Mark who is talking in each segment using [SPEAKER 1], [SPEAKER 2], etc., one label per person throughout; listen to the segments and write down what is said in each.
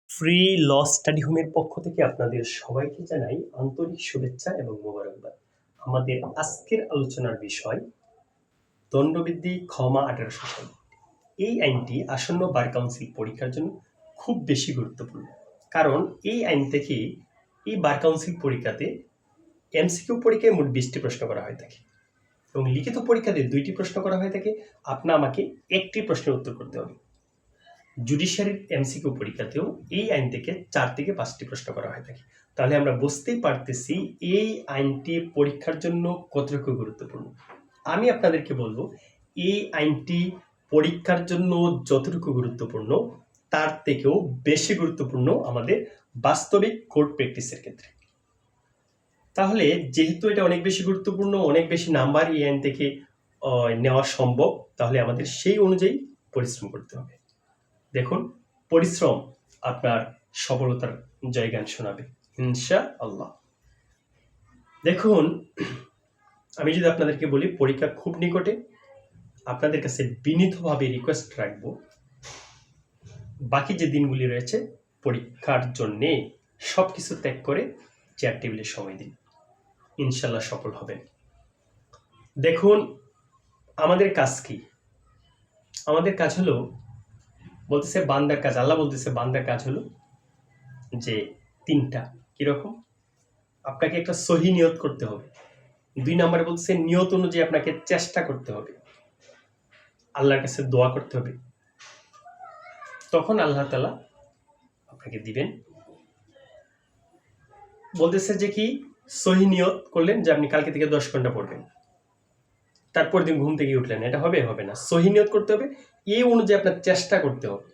[SPEAKER 1] Free ল study হোমের পক্ষ থেকে আপনাদের সবাইকে জানাই আন্তরিক শুভেচ্ছা এবং মোবারকবাদ। আমাদের আজকের আলোচনার বিষয় দণ্ডবৃদ্ধি ক্ষমা 1800 সাল। এই আইনটি আসন্ন বার কাউন্সিল পরীক্ষার জন্য খুব বেশি গুরুত্বপূর্ণ, কারণ এই আইন থেকে এই বার কাউন্সিল পরীক্ষাতে এমসিকিউ পরীক্ষায় মোট 20টি প্রশ্ন করা হয়ে থাকে এবং লিখিত পরীক্ষাতে 2টি প্রশ্ন করা হয়ে থাকে। আমাকে একটি প্রশ্নের উত্তর করতে হবে। জুডিশিয়ারির এমসিকিউ পরীক্ষাতেও এই আইন থেকে 4 থেকে 5টি প্রশ্ন করা হয়ে থাকে। তাহলে আমরা বুঝতেই পারতেছি এই আইনটি পরীক্ষার জন্য কতটুকু গুরুত্বপূর্ণ। আমি আপনাদেরকে বলবো, এই আইনটি পরীক্ষার জন্য যতটুকু গুরুত্বপূর্ণ তার থেকেও বেশি গুরুত্বপূর্ণ আমাদের বাস্তবিক কোর্ট প্র্যাকটিসের ক্ষেত্রে। তাহলে যেহেতু এটা অনেক বেশি গুরুত্বপূর্ণ, অনেক বেশি নাম্বার এই আইন থেকে নেওয়া সম্ভব, তাহলে আমাদের সেই অনুযায়ী পরিশ্রম করতে হবে। দেখুন, পরিশ্রম আপনার সফলতার জয়গান শোনাবে ইনশাআল্লাহ। দেখুন, আমি যদি আপনাদেরকে বলি পরীক্ষা খুব নিকটে, আপনাদের কাছে বিনীতভাবে রিকোয়েস্ট রাখবো, বাকি যে দিনগুলি রয়েছে পরীক্ষার জন্যে সবকিছু ত্যাগ করে চেয়ার টেবিলে সময় দিন, ইনশাল্লাহ সফল হবেন। দেখুন, আমাদের কাজ কি? আমাদের কাজ হলো, বলতেছে বান্দার কাজ, আল্লাহ বলতেছে বান্দার কাজ হলো যে 3টা। কিরকম? আপনাকে একটা সহি নিয়ত করতে হবে। 2 নম্বরে বলতেছে নিয়ত অনুযায়ী আপনাকে চেষ্টা করতে হবে, আল্লাহর কাছে দোয়া করতে হবে, তখন আল্লাহ তাআলা আপনাকে দিবেন। বলতেছে যে কি, সহি নিয়ত করলেন যে আপনি কালকে থেকে 10 ঘন্টা পড়বেন, তারপর দিন ঘুম থেকে উঠলেন, এটা হবে না। সহি নিয়ত করতে হবে, এই অনুযায়ী আপনার চেষ্টা করতে হবে।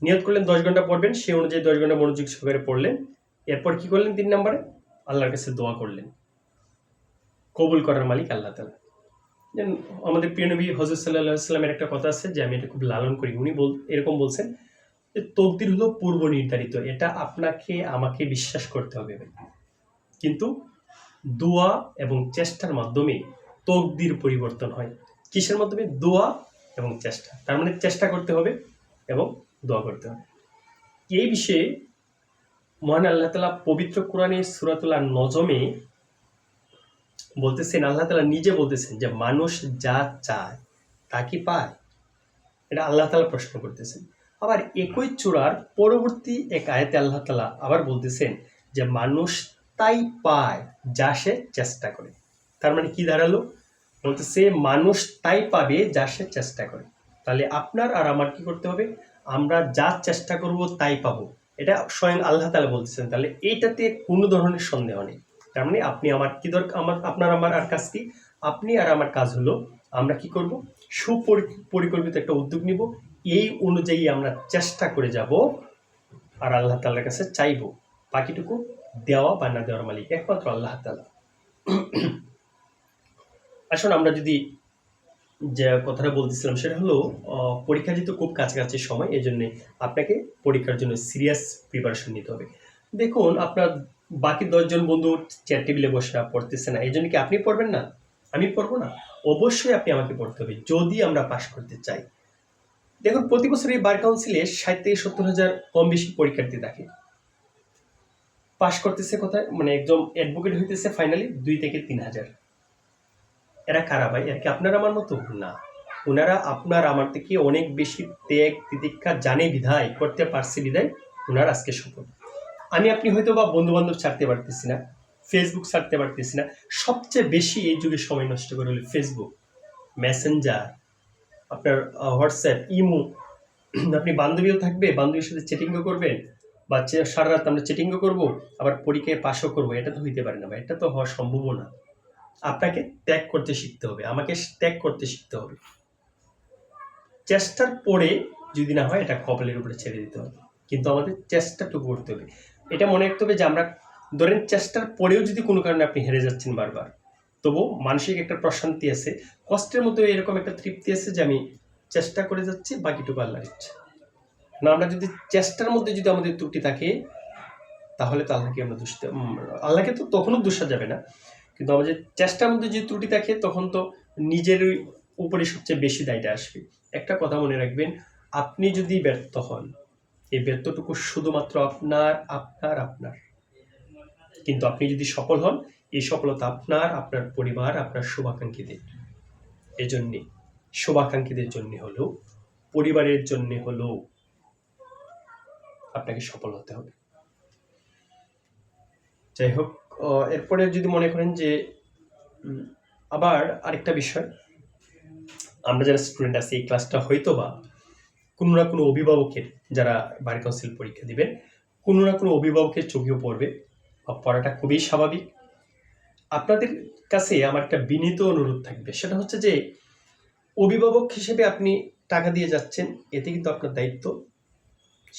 [SPEAKER 1] নিয়ত করলেন 10 ঘন্টা পড়বেন, সেই অনুযায়ী 10 ঘন্টা মনোযোগ সহকারে পড়লেন। এরপর কি করলেন? 3 নম্বরে আল্লাহর কাছে দোয়া করলেন। কবুল করার মালিক আল্লাহ তাআলা। আমাদের প্রিয় নবী হযরত সাল্লাল্লাহু আলাইহি ওয়াসাল্লামের একটা কথা আছে যে আমি এটা খুব লালন করি। উনি এরকম বলছেন যে তকদির হলো পূর্ব নির্ধারিত, এটা আপনাকে আমাকে বিশ্বাস করতে হবে। কিন্তু দোয়া এবং চেষ্টার মাধ্যমে তকদির পরিবর্তন হয়। কিসের মাধ্যমে? দোয়া এবং চেষ্টা। তার মানে চেষ্টা করতে হবে এবং দোয়া করতে হবে। এই বিষয়ে মহান আল্লাহ তাআলা পবিত্র কোরআনে সূরাতুল নজমে বলতেছেন, আল্লাহ তাআলা নিজে বলতেছেন যে মানুষ যা চায় তা কি পায়? এটা আল্লাহ তাআলা প্রশ্ন করতেছেন। আবার একই চূড়ার পরবর্তী এক আয়াতে আল্লাহ তাআলা আবার বলতেছেন যে মানুষ তাই পায় যা সে চেষ্টা করে। তার মানে কি দাঁড়ালো? বলতেছে মানুষ তাই পাবে যা সে চেষ্টা করে। তাহলে আপনার আর আমার কি করতে হবে? আমরা যা চেষ্টা করব তাই পাবো, এটা স্বয়ং আল্লাহ তাআলা বলতেছেন। তাহলে এইটাতে কোনো ধরনের সন্দেহ নেই। তার মানে আপনি আমার কি দরকার, আপনার আমার আর কাজ কি? আপনি আর আমার কাজ হলো আমরা কি করব? সুপরিকল্পিত একটা উদ্যোগ নিব, এই অনুযায়ী আমরা চেষ্টা করে যাব আর আল্লাহ তাআলার কাছে চাইব। বাকিটুকু দেওয়া বা না দেওয়ার মালিক একমাত্র আল্লাহ তাআলা। আসুন আমরা যদি যে কথাটা বলতেছিলাম সেটা হলো, পরীক্ষা যেহেতু খুব কাছাকাছি সময়, এই জন্যে আপনাকে পরীক্ষার জন্য সিরিয়াস প্রিপারেশন নিতে হবে। দেখুন, আপনার বাকি 10 জন বন্ধু চেয়ার টেবিলে বসে পড়তেছে না, এই জন্য কি আপনি পড়বেন না? আমি পড়বো না? অবশ্যই আপনি আমাকে পড়তে হবে যদি আমরা পাশ করতে চাই। দেখুন, প্রতি বছর এই বার কাউন্সিলে 60 থেকে 70 হাজার কম বেশি পরীক্ষার্থী থাকে। পাশ করতেছে কোথায়? মানে একজন অ্যাডভোকেট হইতেছে ফাইনালি 2 থেকে 3 হাজার। এরা কারা ভাই? এরা কি আপনার আমার মতো? না, ওনারা আপনার আমার থেকে অনেক বেশি ত্যাগ তিতিক্ষা জানে বিধায়, করতে পারছে বিধায় ওনারা আজকে সফল। আমি আপনি হয়তো বা বন্ধু বান্ধব ছাড়তে পারতেছি না, ফেসবুক ছাড়তে পারতেছি না। সবচেয়ে বেশি এই যুগে সময় নষ্ট করে হলো ফেসবুক, মেসেঞ্জার, আপনার হোয়াটসঅ্যাপ, ইমো। আপনি বান্ধবীও থাকবে, বান্ধবীর সাথে চেটিংও করবেন, বা সারা রাত আমরা চেটিংও করবো, আবার পরীক্ষায় পাশও করবো। এটা তো হইতে পারে না ভাই, এটা তো হওয়া সম্ভব না। আপনাকে ত্যাগ করতে শিখতে হবে, আমাকে ত্যাগ করতে শিখতে হবে। চেষ্টার পরে যদি না হয় এটা কপালের উপরে ছেড়ে দিতে হবে, কিন্তু আমাদের চেষ্টাটুকু করতে হবে। এটা মনে রাখতে হবে যে আমরা ধরেন চেষ্টার পরেও যদি কোনো কারণে আপনি হেরে যাচ্ছেন বারবার, তবু মানসিক একটা প্রশান্তি আছে, কষ্টের মধ্যে এরকম একটা তৃপ্তি আছে যে আমি চেষ্টা করে যাচ্ছি, বাকিটুকু আল্লাহর ইচ্ছা। না, আমরা যদি চেষ্টার মধ্যে যদি আমাদের ত্রুটি থাকে, তাহলে তো আল্লাহকে আমরা আল্লাহকে তো তখনও দোষা যাবে না, কিন্তু আমাদের চেষ্টার মধ্যে যদি ত্রুটি থাকে তখন তো নিজের উপরে সবচেয়ে বেশি দায়টা আসবে। একটা কথা মনে রাখবেন, আপনি যদি ব্যর্থ হন, এই ব্যর্থটুকু শুধুমাত্র আপনার আপনার আপনার। কিন্তু আপনি যদি সফল হন, এই সফলতা আপনার, আপনার পরিবার, আপনার শুভাকাঙ্ক্ষীদের এজন্য, শুভাকাঙ্ক্ষীদের জন্য হলেও, পরিবারের জন্য হলেও আপনাকে সফল হতে হবে। যাই হোক, এরপরে যদি মনে করেন যে আবার আরেকটা বিষয়, আমরা যারা স্টুডেন্ট আছি এই ক্লাসটা হয়তো বা কোনো না কোনো অভিভাবকের, যারা বার কাউন্সিল পরীক্ষা দিবেন, কোনো না কোনো অভিভাবকের চোখেও পড়বে বা পড়াটা খুবই স্বাভাবিক। আপনাদের কাছে আমার একটা বিনীত অনুরোধ থাকবে, সেটা হচ্ছে যে অভিভাবক হিসেবে আপনি টাকা দিয়ে যাচ্ছেন, এতে কিন্তু আপনার দায়িত্ব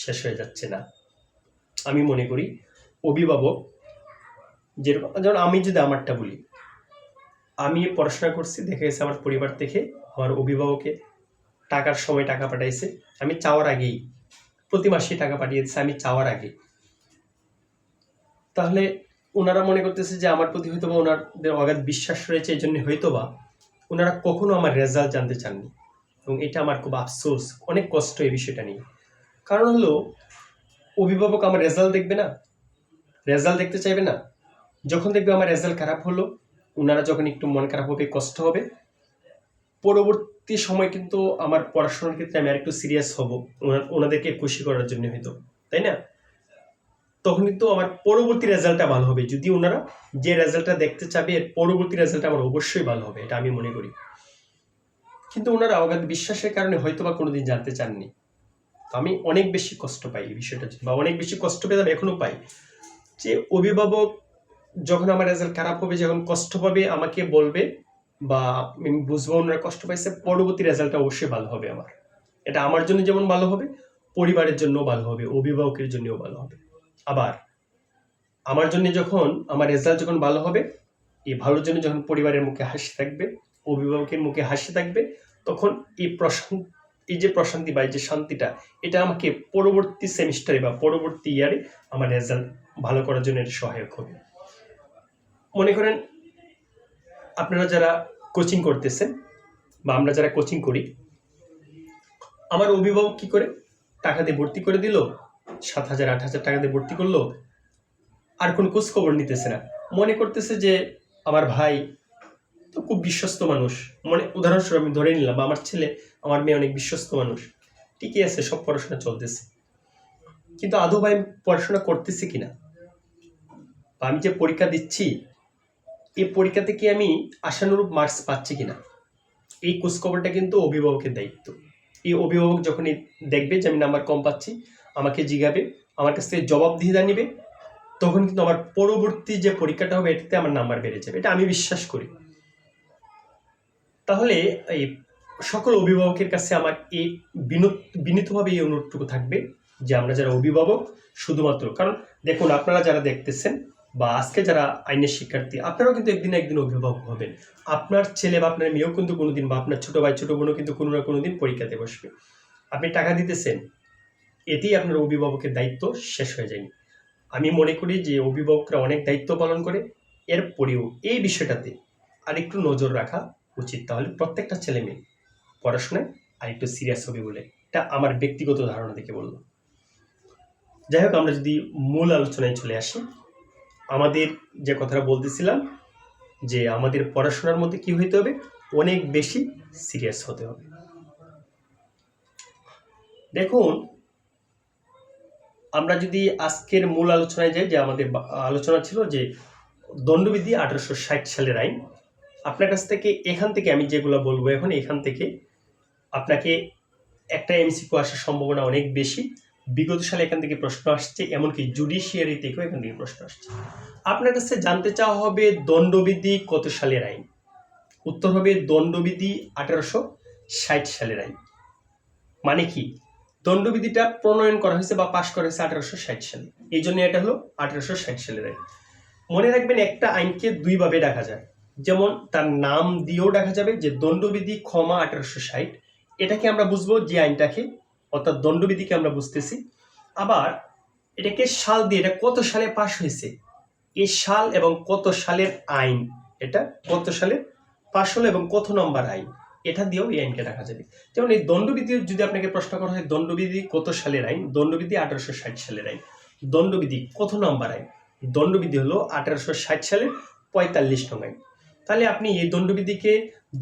[SPEAKER 1] শেষ হয়ে যাচ্ছে না। আমি মনে করি অভিভাবক যেরকম, যেমন আমি যদি আমারটা বলি, আমি পড়াশোনা করছি, দেখা গেছে আমার পরিবার থেকে আমার অভিভাবকে টাকার সময় টাকা পাঠাইছে, আমি চাওয়ার আগেই, প্রতি মাসে টাকা পাঠিয়ে দিচ্ছে আমি চাওয়ার আগে। তাহলে ওনারা মনে করতেছে যে আমার প্রতি হয়তো বা ওনাদের অগাধ বিশ্বাস রয়েছে, এই জন্য হয়তো বা ওনারা কখনো আমার রেজাল্ট জানতে চাননি, এবং এটা আমার খুব আফসোস, অনেক কষ্ট এই বিষয়টা নিয়ে। কারণ হলো অভিভাবক আমার রেজাল্ট দেখবে না, রেজাল্ট দেখতে চাইবে না। যখন দেখবে আমার রেজাল্ট খারাপ হলো, ওনারা যখন একটু মন খারাপ হবে, কষ্ট হবে, পরবর্তী সময় কিন্তু আমার পড়াশোনার ক্ষেত্রে আমি আরেকটু সিরিয়াস হব, ওনাদেরকে খুশি করার জন্য হয়তো, তাই না? তখন কিন্তু আমার পরবর্তী রেজাল্টটা ভালো হবে। যদি ওনারা যে রেজাল্টটা দেখতে চাবে, এর পরবর্তী রেজাল্টটা আমার অবশ্যই ভালো হবে, এটা আমি মনে করি। কিন্তু ওনারা অগাধ বিশ্বাসের কারণে হয়তো বা কোনোদিন জানতে চাননি। আমি অনেক বেশি কষ্ট পাই এই বিষয়টা, বা অনেক বেশি কষ্ট পেতাম, এখনো পাই, যে অভিভাবক যখন আমার রেজাল্ট খারাপ হবে, যখন কষ্ট পাবে আমাকে বলবে, বা আমি বুঝবো ওনারা কষ্ট পাইছে, পরবর্তী রেজাল্টটা অবশ্যই ভালো হবে আমার। এটা আমার জন্য যেমন ভালো হবে, পরিবারের জন্য ভালো হবে, অভিভাবকের জন্যও ভালো হবে। আবার আমার জন্য যখন আমার রেজাল্ট যখন ভালো হবে, এই ভালোর জন্য যখন পরিবারের মুখে হাসি থাকবে, অভিভাবকের মুখে হাসি থাকবে, তখন এই যে প্রশান্তি বা এই যে শান্তিটা, এটা আমাকে পরবর্তী সেমিস্টারে বা পরবর্তী ইয়ারে আমার রেজাল্ট ভালো করার জন্য এটা সহায়ক হবে। মনে করেন আপনারা যারা কোচিং করতেছেন, বা আমরা যারা কোচিং করি, আমার অভিভাবক কি করে টাকা দিয়ে ভর্তি করে দিল, 7,000 8,000 টাকা দিয়ে ভর্তি করলো, আর কোনো খোঁজ খবর নিতেছে না, মনে করতেছে যে আমার ভাই তো খুব বিশ্বস্ত মানুষ, মানে উদাহরণস্বরূপ আমি ধরে নিলাম, বা আমার ছেলে আমার মেয়ে অনেক বিশ্বস্ত মানুষ, ঠিকই আছে, সব পড়াশোনা চলতেছে, কিন্তু আদৌ ভাই পড়াশোনা করতেছি কিনা, বা আমি যে পরীক্ষা দিচ্ছি এই পরীক্ষাতে কি আমি আশানুরূপ মার্কস পাচ্ছি কিনা, এই খোঁজ খবরটা কিন্তু অভিভাবকের দায়িত্ব। এই অভিভাবক যখনই দেখবে যে আমি নাম্বার কম পাচ্ছি, আমাকে জিগাবে, আমার কাছ থেকে জবাবদিহিতা নিবে, তখন কিন্তু আমার পরবর্তী যে পরীক্ষাটা হবে এটাতে আমার নাম্বার বেড়ে যাবে, এটা আমি বিশ্বাস করি। তাহলে এই সকল অভিভাবকের কাছে আমার এই বিনীতভাবে এই অনুরোধটুকু থাকবে, যে আমরা যারা অভিভাবক, শুধুমাত্র, কারণ দেখুন আপনারা যারা দেখতেছেন বা আজকে যারা আইনের শিক্ষার্থী, আপনারাও কিন্তু একদিন একদিন অভিভাবক হবেন। আপনার ছেলে বা আপনার মেয়েও কিন্তু কোনোদিন, বা আপনার ছোট ভাই ছোট বোনও কিন্তু কোনো না কোনোদিন পরীক্ষাতে বসবে। আপনি টাকা দিতেছেন, এতেই আপনার অভিভাবকের দায়িত্ব শেষ হয়ে যায়নি। আমি মনে করি যে অভিভাবকরা অনেক দায়িত্ব পালন করে, এরপরেও এই বিষয়টাতে আরেকটু নজর রাখা উচিত, তাহলে প্রত্যেকটা ছেলে মেয়ে পড়াশোনায় আরেকটু সিরিয়াস হবে বলে, এটা আমার ব্যক্তিগত ধারণা থেকে বললাম। যাই হোক, আমরা যদি মূল আলোচনায় চলে আসি, আমাদের যে কথাটা বলতেছিলাম, যে আমাদের পড়াশোনার মধ্যে কি হইতে হবে, অনেক বেশি সিরিয়াস হতে হবে। দেখুন, আমরা যদি আজকের মূল আলোচনায় যাই, যে আমাদের আলোচনা ছিল যে দণ্ডবিধি 1860 সালের আইন। আপনার কাছ থেকে এখান থেকে আমি যেগুলো বলবো এখন, এখান থেকে আপনাকে একটা এমসিকিউ আসার সম্ভাবনা অনেক বেশি। বিগত সালে এখান থেকে প্রশ্ন আসছে, এমনকি জুডিশিয়ারি থেকেও এখান থেকে প্রশ্ন আসছে। আপনার কাছে জানতে চাওয়া হবে দণ্ডবিধি কত সালের আইন, উত্তর হবে দণ্ডবিধি 1860 সালের আইন। মানে কি, দণ্ডবিধিটা প্রণয়ন করা হয়েছে বা পাশ করা হয়েছে 1860 সালে, এই জন্য এটা হলো 1860 সালের আইন। মনে রাখবেন, একটা আইনকে দুইভাবে ডাকা যায়, যেমন তার নাম দিয়েও ডাকা যাবে, যে দণ্ডবিধি 1860, এটাকে আমরা বুঝবো যে আইনটাকে, অর্থাৎ দণ্ডবিধিকে আমরা বুঝতেছি। আবার এটাকে সাল দিয়ে, এটা কত সালে পাশ হয়েছে, এই সাল এবং কত সালের আইন, এটা কত সালে পাশ হলো এবং কত নম্বর আইন, এটা দিয়েও এই আইনকে দেখা যাবে। যেমন এই দণ্ডবিধি যদি আপনাকে প্রশ্ন করা হয় দণ্ডবিধি কত সালের আইন, দণ্ডবিধি 1860 সালের আইন। দণ্ডবিধি কত নম্বর আইন? দণ্ডবিধি হলো 1860 সালের 45 নং আইন। তাহলে আপনি এই দণ্ডবিধিকে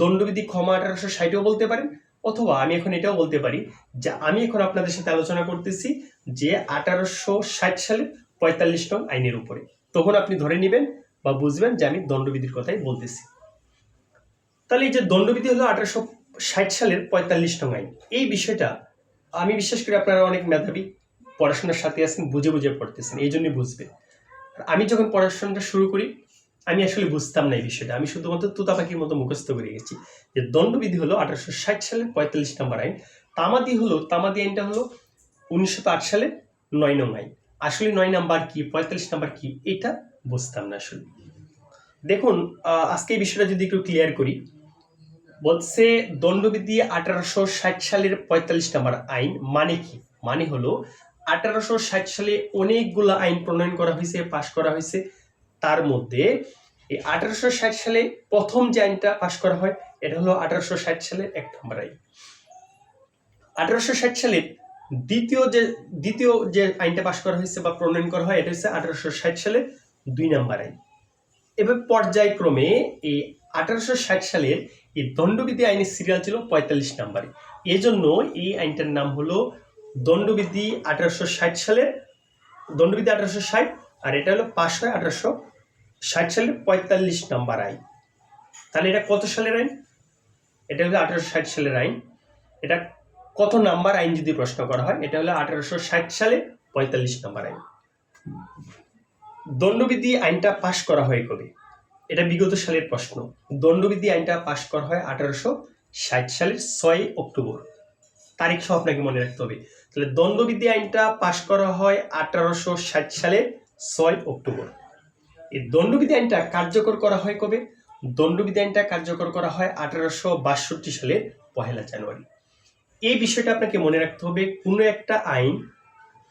[SPEAKER 1] দণ্ডবিধি ক্ষমা 1860ও বলতে পারেন, অথবা আমি এখন এটাও বলতে পারি যে আমি এখন আপনাদের সাথে আলোচনা করতেছি যে 1860 সালের 45 নং আইনের উপরে। তখন আপনি ধরে নেবেন বা বুঝবেন যে আমি দণ্ডবিধির কথাই বলতেছি। তাহলে এই যে দণ্ডবিধি হলো 1860 সালের 45 নং আইন, এই বিষয়টা আমি বিশ্বাস করি আপনারা অনেক মেধাবী, পড়াশোনার সাথে আছেন, বুঝে বুঝে পড়তেছেন, এই জন্যই বুঝবেন। আমি যখন পড়াশোনাটা শুরু করি আমি আসলে বুঝতাম না এই বিষয়টা, আমি শুধুমাত্র তুতা পাখির মতো মুখস্থ করে গেছি যে দণ্ডবিধি হলো 1860 সালের 45 নম্বর আইন। তামাদি আইনটা হলো 1908 সালের 9 নং আইন। আসলে 9 নাম্বার কি, 45 নাম্বার কি, এটা বুঝতাম না আসলে। দেখুন আজকে এই বিষয়টা যদি একটু ক্লিয়ার করি, বলছে দণ্ডবিধি 1860 সালের 45 নম্বর আইন মানে কি? মানে হলো 1860 সালে অনেকগুলো আইন প্রণয়ন করা হয়েছে, পাশ করা হয়েছে। তার মধ্যে এই 1860 সালে প্রথম যে আইনটা পাশ করা হয় এটা হলো 1860 সালের 1 নম্বর আইন। 1860 সালে দ্বিতীয় যে আইনটা পাশ করা হয়েছে বা প্রণয়ন করা হয় এটা হচ্ছে 1860 সালের 2 নম্বর আইন। এবার পর্যায়ক্রমে এই 1860 সালের এই দণ্ডবিধি আইনের সিরিয়াল ছিল 45 নম্বরে। এজন্য এই আইনটার নাম হলো দণ্ডবিধি 1860 সালের দণ্ডবিধি 1860, আর এটা হলো পাশ হয় 1860 সালের 45 নম্বর আইন। তাহলে এটা কত সালের আইন? এটা হলো 1860 সালের আইন। এটা কত নাম্বার আইন যদি প্রশ্ন করা হয়, এটা হলো 1860 সালে 45 নম্বর আইন। দণ্ডবিধি আইনটা পাশ করা হয় কবে? এটা বিগত সালের প্রশ্ন। দণ্ডবিধি আইনটা পাশ করা হয় 1860 সালের 6 অক্টোবর। তারিখ সহ আপনাকে মনে রাখতে হবে। তাহলে দণ্ডবিধি আইনটা পাশ করা হয় 1860 সালের 6 অক্টোবর। এই দণ্ডবিধি আইনটা কার্যকর করা হয় কবে? দণ্ডবিধি আইনটা কার্যকর করা হয় 1862 সালের 1 জানুয়ারি। এই বিষয়টা আপনাকে মনে রাখতে হবে, কোনো একটা আইন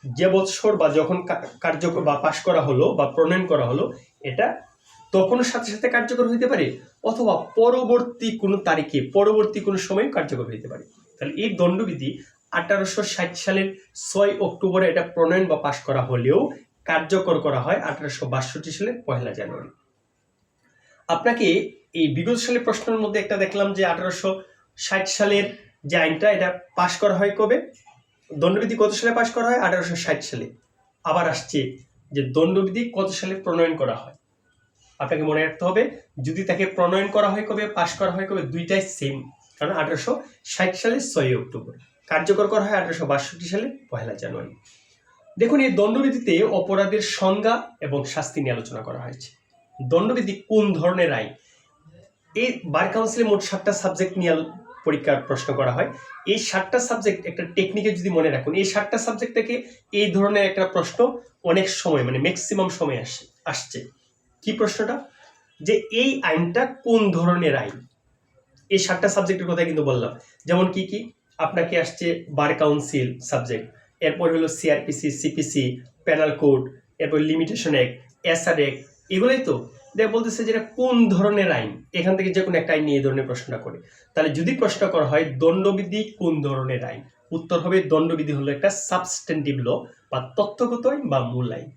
[SPEAKER 1] যে বছর বা যখন কার্যকর বা পাশ করা হলো বা প্রণয়ন করা হলো এটা তখনও সাথে সাথে কার্যকর হইতে পারে, অথবা পরবর্তী কোনো তারিখে পরবর্তী কোনো সময় কার্যকর হইতে পারে। তাহলে এই দণ্ডবিধি 1860 সালের 6 অক্টোবরে এটা প্রণয়ন বা পাশ করা হলেও কার্যকর করা হয় 1862 সালের 1 জানুয়ারি। আপনাকে এই বিগত সালের প্রশ্নের মধ্যে একটা দেখলাম যে 1860 সালের যে আইনটা এটা পাশ করা হয় কবে? দণ্ডবিধি কত সালে পাশ করা হয়? 1860 সালে। আবার আসছে যে দণ্ডবিধি কত সালে প্রণয়ন করা হয়। আপনাকে মনে রাখতে হবে যদি তাকে প্রণয়ন করা হয় কবে, পাশ করা হয় কবে, দুইটাই সেম, কারণ 1860 সালের 6 অক্টোবর, কার্যকর করা হয় 1862 সালের 1 জানুয়ারি। দেখুন এই দণ্ডবিধিতে অপরাধের সংজ্ঞা এবং শাস্তি নিয়ে আলোচনা করা হয়েছে। দণ্ডবিধি কোন ধরনের আইন? এই বার কাউন্সিলে মোট 7টা সাবজেক্ট নিয়ে পরীক্ষার প্রশ্ন করা হয়। এই 7টা সাবজেক্ট একটা টেকনিকে যদি মনে রাখুন, এই 7টা সাবজেক্ট থেকে এই ধরনের একটা প্রশ্ন অনেক সময় মানে ম্যাক্সিমাম সময় আসছে। কি প্রশ্নটা? যে এই আইনটা কোন ধরনের আইন? এই 7টা সাবজেক্টের কথা কিন্তু বললাম। যেমন কি কি আপনাকে আসছে? বার কাউন্সিল সাবজেক্ট, এরপর হলো সিআরপিসি, সিপিসি, পেনাল কোড, এরপর লিমিটেশন অ্যাক্ট, এসআর অ্যাক্ট, এগুলোই তো বলতেছে যে কোন ধরনের আইন। এখান থেকে যে কোনো একটা আইন নিয়ে এই ধরনের প্রশ্নটা করে। তাহলে যদি প্রশ্ন করা হয় দণ্ডবিধি কোন ধরনের আইন, উত্তর হবে দণ্ডবিধি হলো একটা সাবস্টেন্টিভ ল বা তথ্যগত আইন বা মূল আইন।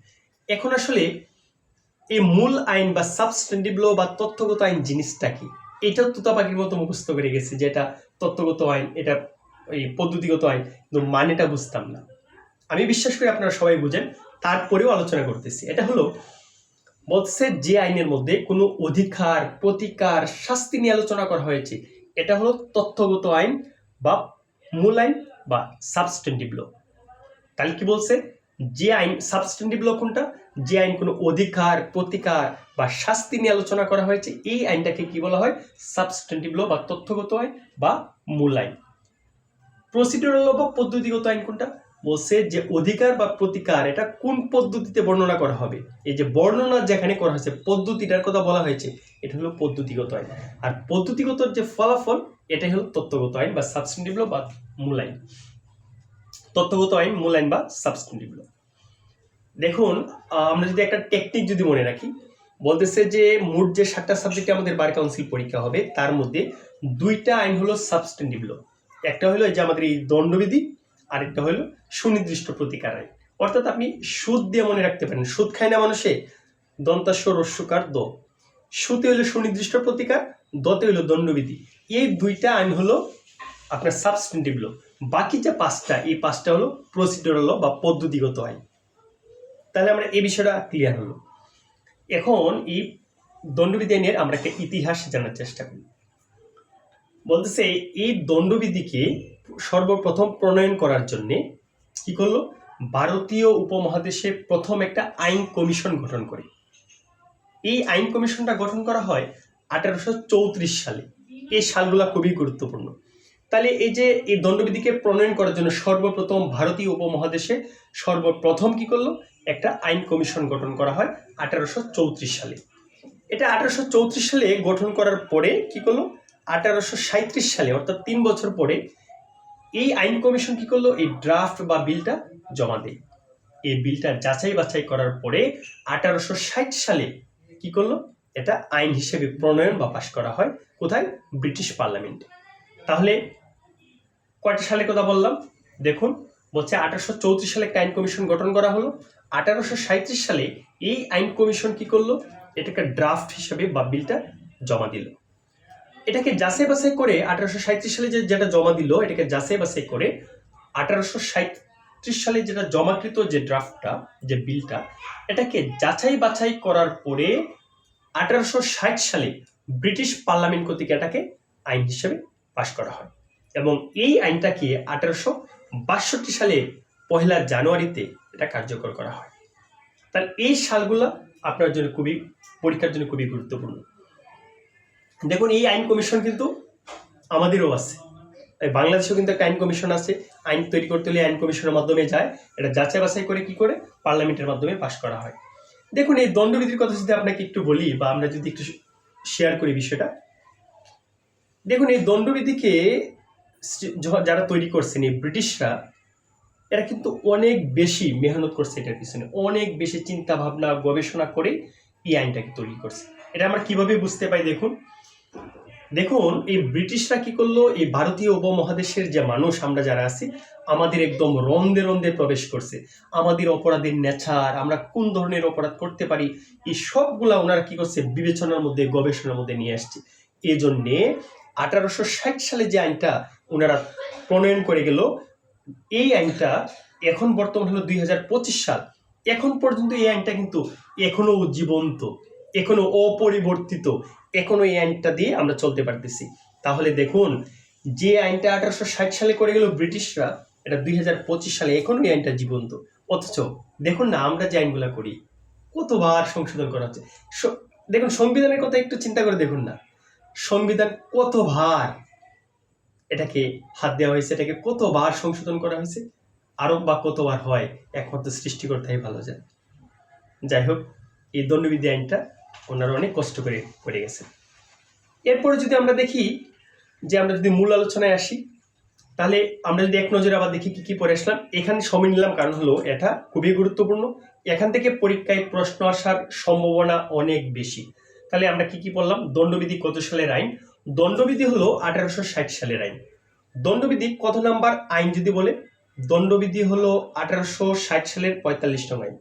[SPEAKER 1] এখন আসলে এই মূল আইন বা সাবস্টেন্টিভ ল বা তথ্যগত আইন জিনিসটা কি? এটাও তুতা পাখির মতো মুখস্থ করে গেছে যে এটা তথ্যগত আইন, এটা এই পদ্ধতিগত আইন, কিন্তু মানেটা বুঝতাম না। আমি বিশ্বাস করি আপনারা সবাই বুঝেন, তারপরেও আলোচনা করতেছি। এটা হলো বলছে যে আইনের মধ্যে কোনো অধিকার, প্রতিকার, শাস্তি নিয়ে আলোচনা করা হয়েছে এটা হলো তথ্যগত আইন বা মূল আইন বা সাবস্টেন্টিভ ল। তাহলে কি বলছে? যে আইন সাবস্টেন্টিভ ল কোনটা? যে আইন কোনো অধিকার, প্রতিকার বা শাস্তি নিয়ে আলোচনা করা হয়েছে এই আইনটাকে কি বলা হয়? সাবস্টেন্টিভ ল বা তথ্যগত আইন বা মূল আইন। প্রসিডিউরাল ল বা পদ্ধতিগত আইন কোনটা? বলছে যে অধিকার বা প্রতিকার এটা কোন পদ্ধতিতে বর্ণনা করা হবে, এই যে বর্ণনা যেখানে করা হয়েছে পদ্ধতিটার কথা বলা হয়েছে এটা হলো পদ্ধতিগত আইন। আর পদ্ধতিগত যে ফলাফল এটাই হলো তথ্যগত আইন বা সাবস্টেন্টিভ ল বা মূল আইন। তথ্যগত আইন, মূল আইন বা সাবস্টেন্টিভ ল। দেখুন আমরা যদি একটা টেকনিক যদি মনে রাখি, বলতেছে যে মোট যে 7টা সাবজেক্টে আমাদের বার কাউন্সিল পরীক্ষা হবে তার মধ্যে দুইটা আইন হলো সাবস্টেন্টিভ ল। একটা হলো এই যে আমাদের এই দণ্ডবিধি, আরেকটা হলো সুনির্দিষ্ট প্রতিকার আইন। অর্থাৎ আপনি সুদ দিয়ে মনে রাখতে পারেন, সুদ খায় না মানুষে, দন্তাস্ব রস্যকার দ, সুতে হলো সুনির্দিষ্ট প্রতিকার, দতে হলো দণ্ডবিধি। এই দুইটা আইন হলো আপনার সাবস্টেন্টিভ ল। বাকি যে পাঁচটা, এই পাঁচটা হলো প্রসিডিউরাল ল বা পদ্ধতিগত আইন। তাহলে আমরা এই বিষয়টা ক্লিয়ার হলো। এখন এই দণ্ডবিধি আইনের আমরা একটা ইতিহাস জানার চেষ্টা করি। বলতেছে এই দণ্ডবিধিকে সর্বপ্রথম প্রণয়ন করার জন্য কি করলো, ভারতীয় উপমহাদেশে প্রথম একটা আইন কমিশন গঠন করে। এই আইন কমিশনটা গঠন করা হয় 1834 সালে। এই সালগুলা খুবই গুরুত্বপূর্ণ। তাহলে এই যে এই দণ্ডবিধিকে প্রণয়ন করার জন্য সর্বপ্রথম ভারতীয় উপমহাদেশে সর্বপ্রথম কি করলো, একটা আইন কমিশন গঠন করা হয় 1834 সালে। এটা 1834 সালে গঠন করার পরে কি করলো, 1837 সালে অর্থাৎ 3 বছর পরে এই আইন কমিশন কি করলো, এই ড্রাফট বা বিলটা জমা দেয়। এই বিলটা যাচাই বাছাই করার পরে 1860 সালে কি করলো, এটা আইন হিসেবে প্রণয়ন বা পাশ করা হয়। কোথায়? ব্রিটিশ পার্লামেন্টে। তাহলে কয়টা সালে কথা বললাম দেখুন, বলছে 1834 সালে একটা আইন কমিশন গঠন করা হলো। 1837 সালে এই আইন কমিশন কি করলো, এটাকে ড্রাফট হিসেবে বা বিলটা জমা দিল। এটাকে যাচাই বাছাই করে 1837 সালে যেটা জমা দিল, এটাকে যাচাই বাছাই করে 1837 সালে যেটা জমাকৃত যে ড্রাফটটা, যে বিলটা, এটাকে যাচাই বাছাই করার পরে 1860 সালে ব্রিটিশ পার্লামেন্ট কর্তৃক এটাকে আইন হিসেবে পাশ করা হয় এবং এই আইনটাকে 1862 সালে 1 জানুয়ারিতে এটা কার্যকর করা হয়। তাহলে এই সালগুলা আপনার জন্য খুবই, পরীক্ষার জন্য খুবই গুরুত্বপূর্ণ। দেখুন এই আইন কমিশন কিন্তু আমাদেরও আছে, বাংলাদেশেও কিন্তু একটা আইন কমিশন আছে। আইন তৈরি করতে হলে আইন কমিশনের মাধ্যমে যায়, এটা যাচাই বাছাই করে কি করে পার্লামেন্টের মাধ্যমে পাশ করা হয়। দেখুন এই দণ্ডবিধির কথা যদি আপনাকে একটু বলি বা আমরা যদি একটু শেয়ার করি বিষয়টা, দেখুন এই দণ্ডবিধিকে যারা তৈরি করছেন এই ব্রিটিশরা, এরা কিন্তু অনেক বেশি মেহনত করছে, এটার পিছনে অনেক বেশি চিন্তা ভাবনা গবেষণা করে এই আইনটাকে তৈরি করছে। এটা আমরা কিভাবে বুঝতে পাই, দেখুন এই ব্রিটিশরা কি করলো, এই ভারতীয় উপমহাদেশের যে মানুষ আমরা যারা আছি, আমাদের একদম রন্ধে রন্ধে প্রবেশ করছে। আমাদের অপরাধের নেচার, আমরা কোন ধরনের অপরাধ করতে পারি, এই সবগুলা ওনারা কি করছে, বিবেচনার মধ্যে, গবেষণার মধ্যে নিয়ে আসছে। এই জন্যে 1860 সালে যে আইনটা ওনারা প্রণয়ন করে গেল, এই আইনটা এখন বর্তমান হলো 2025 সাল, এখন পর্যন্ত এই আইনটা কিন্তু এখনো জীবন্ত, এখনো অপরিবর্তিত, এখনো এই আইনটা দিয়ে আমরা চলতে পারতেছি। তাহলে দেখুন যে আইনটা 1860 সালে করে গেল ব্রিটিশরা, এটা 2025 সালে এখনো এই আইনটা জীবন্ত। অথচ দেখুন না আমরা যে আইনগুলা করি কতবার সংশোধন করা হচ্ছে। দেখুন সংবিধানের কথা একটু চিন্তা করে দেখুন না, সংবিধান কতবার এটাকে হাত দেওয়া হয়েছে, এটাকে কতবার সংশোধন করা হয়েছে, আরো বা কতবার হয় একমাত্র সৃষ্টিকর্তাই ভালো জানে। যাই হোক, এই দণ্ডবিধি আইনটা ওনারা অনেক কষ্ট করে করে গেছে। এরপরে যদি আমরা দেখি যে আমরা যদি মূল আলোচনায় আসি, তাহলে আমরা যদি এক নজরে আবার দেখি কি কি পড়ে আসলাম, এখানে সময় নিলাম কারণ হলো এটা খুবই গুরুত্বপূর্ণ, এখান থেকে পরীক্ষায় প্রশ্ন আসার সম্ভাবনা অনেক বেশি। তাহলে আমরা কি কি পড়লাম, দণ্ডবিধি কত সালের আইন? দণ্ডবিধি হলো 1860 সালের আইন। দণ্ডবিধি কত নাম্বার আইন যদি বলে, দণ্ডবিধি হলো 1860 সালের 45 নং আইন।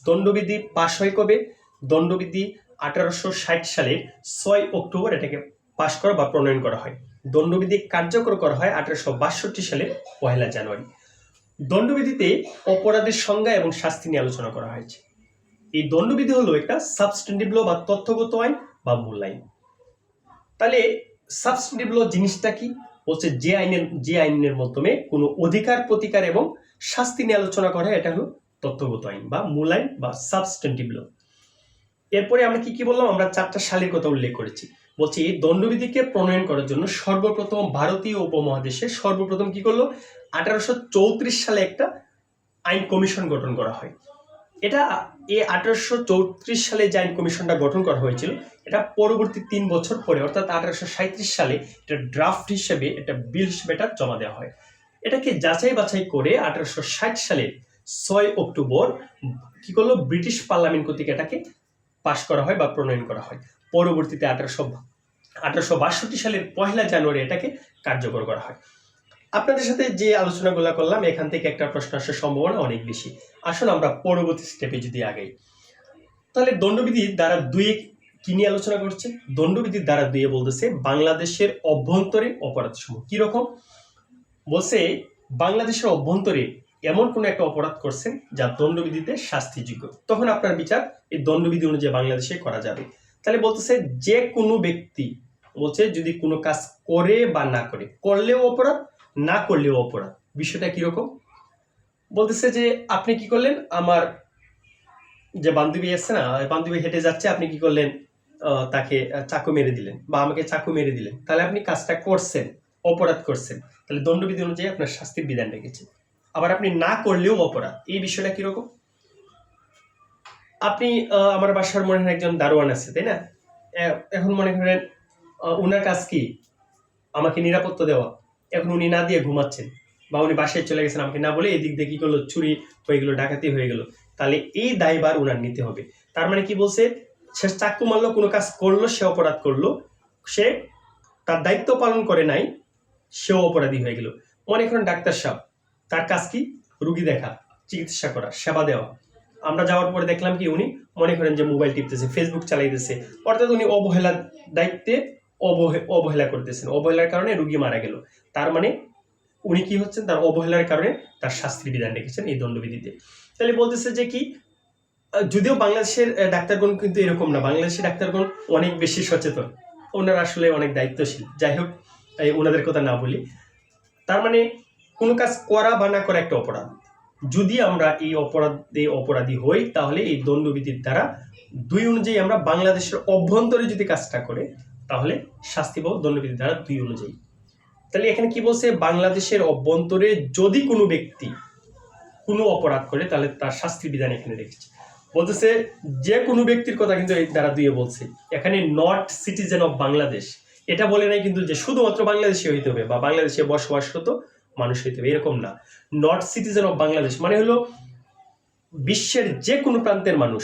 [SPEAKER 1] দণ্ডবিধি পাশ হয় কবে? দণ্ডবিধি 1860 সালের 6 অক্টোবর এটাকে পাশ করা বা প্রণয়ন করা হয়। দণ্ডবিধি কার্যকর করা হয় 1862 সালের 1 জানুয়ারি। দণ্ডবিধিতে অপরাধের সংজ্ঞা এবং শাস্তি নিয়ে আলোচনা করা হয়েছে। এই দণ্ডবিধি হলো একটা সাবস্টেন্টিভ ল বা তথ্যগত আইন বা মূল আইন। তাহলে সাবস্টেন্টিভ ল জিনিসটা কি? বলছে যে আইনের মাধ্যমে কোনো অধিকার, প্রতিকার এবং শাস্তি নিয়ে আলোচনা করা হয়, এটা হলো তথ্যগত আইন বা মূল আইন বা সাবস্টেন্টিভ ল। এরপরে আমরা কি কি বললাম, আমরা 4টা সালের কথা উল্লেখ করেছি। বলছি দণ্ডবিধিকে প্রণয়ন করার জন্য সর্বপ্রথম ভারতীয় উপমহাদেশে সর্বপ্রথম কি করলো, 1834 সালে একটা আইন কমিশন গঠন করা হয়। এটা এই 1834 সালে যে আইন কমিশনটা গঠন করা হয়েছিল, এটা পরবর্তী 3 বছর পরে অর্থাৎ 1837 সালে এটা ড্রাফট হিসেবে, এটা বিল হিসেবে এটা জমা দেওয়া হয়। এটাকে যাচাই বাছাই করে 1860 সালের 6 অক্টোবর কি করলো, ব্রিটিশ পার্লামেন্ট কর্তৃক এটাকে পাশ করা হয় বা প্রণয়ন করা হয়। পরবর্তীতে 1862 সালের 1 জানুয়ারি এটাকে কার্যকর করা হয়। আপনাদের সাথে যে আলোচনাগুলো করলাম এখান থেকে একটা প্রশ্ন আসার সম্ভাবনা অনেক বেশি। আসুন আমরা পরবর্তী স্টেপে যদি আগাই। তাহলে দণ্ডবিধির ধারা 2 কি নিয়ে আলোচনা করছে? দণ্ডবিধির ধারা 2 বলতেছে বাংলাদেশের অভ্যন্তরে অপরাধসমূহ। কি রকম? বলছে বাংলাদেশের অভ্যন্তরে এমন কোন একটা অপরাধ করছেন যা দণ্ডবিধিতে শাস্তিযোগ্য, তখন আপনার বিচার এই দণ্ডবিধি অনুযায়ী বাংলাদেশে করা যাবে। তাহলে বলতেছে যে কোনো ব্যক্তি, বলছে যদি কোনো কাজ করে বা না করে, করলেও অপরাধ, না করলেও অপরাধ। বিষয়টা কিরকম? বলতেছে যে আপনি কি করলেন, আমার যে বান্ধবী আছে না, বান্ধবী হেঁটে যাচ্ছে, আপনি কি করলেন, তাকে চাকু মেরে দিলেন বা আমাকে চাকু মেরে দিলেন, তাহলে আপনি কাজটা করছেন, অপরাধ করছেন, তাহলে দণ্ডবিধি অনুযায়ী আপনার শাস্তির বিধান রেখেছে। আবার আপনি না করলেও অপরাধ। এই বিষয়টা কিরকম? আপনি আমার বাসার মনে হয় একজন দারোয়ান আছে, তাই না? এখন মনে করেন উনার কাজ কি আমাকে নিরাপত্তা দেওয়া, এখন উনি না দিয়ে ঘুমাচ্ছেন বা উনি বাসায় চলে গেছেন আমাকে না বলে, এদিক দিয়ে কি করলো, চুরি হয়ে গেলো, ডাকাতি হয়ে গেল, তাহলে এই দায়ভার উনার নিতে হবে। তার মানে কি বলছে, সে চাকু মারলো, কোনো কাজ করলো, সে অপরাধ করলো, সে তার দায়িত্ব পালন করে নাই, সেও অপরাধী হয়ে গেল। মনে করেন ডাক্তার সাহেব, তার কাজ কি, রুগী দেখা, চিকিৎসা করা, সেবা দেওয়া। আমরা যাওয়ার পরে দেখলাম কি উনি মনে করেন যে মোবাইল টিপতেছে, ফেসবুক চালাইতেছে, অর্থাৎ উনি অবহেলার দায়িত্বে অবহেলা করতেছেন, অবহেলার কারণে রুগী মারা গেল। তার মানে উনি কি হচ্ছেন, তার অবহেলার কারণে তার শাস্তির বিধান রেখেছেন এই দণ্ডবিধিতে। তাহলে বলতেছে যে কি, যদিও বাংলাদেশের ডাক্তারগণ কিন্তু এরকম না, বাংলাদেশের ডাক্তারগণ অনেক বেশি সচেতন, ওনারা আসলে অনেক দায়িত্বশীল। যাই হোক, ওনাদের কথা না বলি। তার মানে কোনো কাজ করা বা না করা একটা অপরাধ। যদি আমরা এই অপরাধী হই, তাহলে এই দণ্ডবিধির দ্বারা 2 অনুযায়ী আমরা বাংলাদেশের অভ্যন্তরে যদি কাজটা করে, তাহলে শাস্তি পাবো দণ্ডবিধির দ্বারা 2 অনুযায়ী। তাহলে এখানে কি বলছে, বাংলাদেশের অভ্যন্তরে যদি কোনো ব্যক্তি কোনো অপরাধ করে, তাহলে তার শাস্তির বিধান এখানে রেখেছে। বলতেছে যে কোনো ব্যক্তির কথা কিন্তু এই দ্বারা 2 বলছে। এখানে নট সিটিজেন অফ বাংলাদেশ এটা বলে নাই কিন্তু যে শুধুমাত্র বাংলাদেশি হইতে হবে বা বাংলাদেশে বসবাসরত মানুষ হইতে হবে, এরকম না। নট সিটিজেন অফ বাংলাদেশ মানে হলো বিশ্বের যে কোনো প্রান্তের মানুষ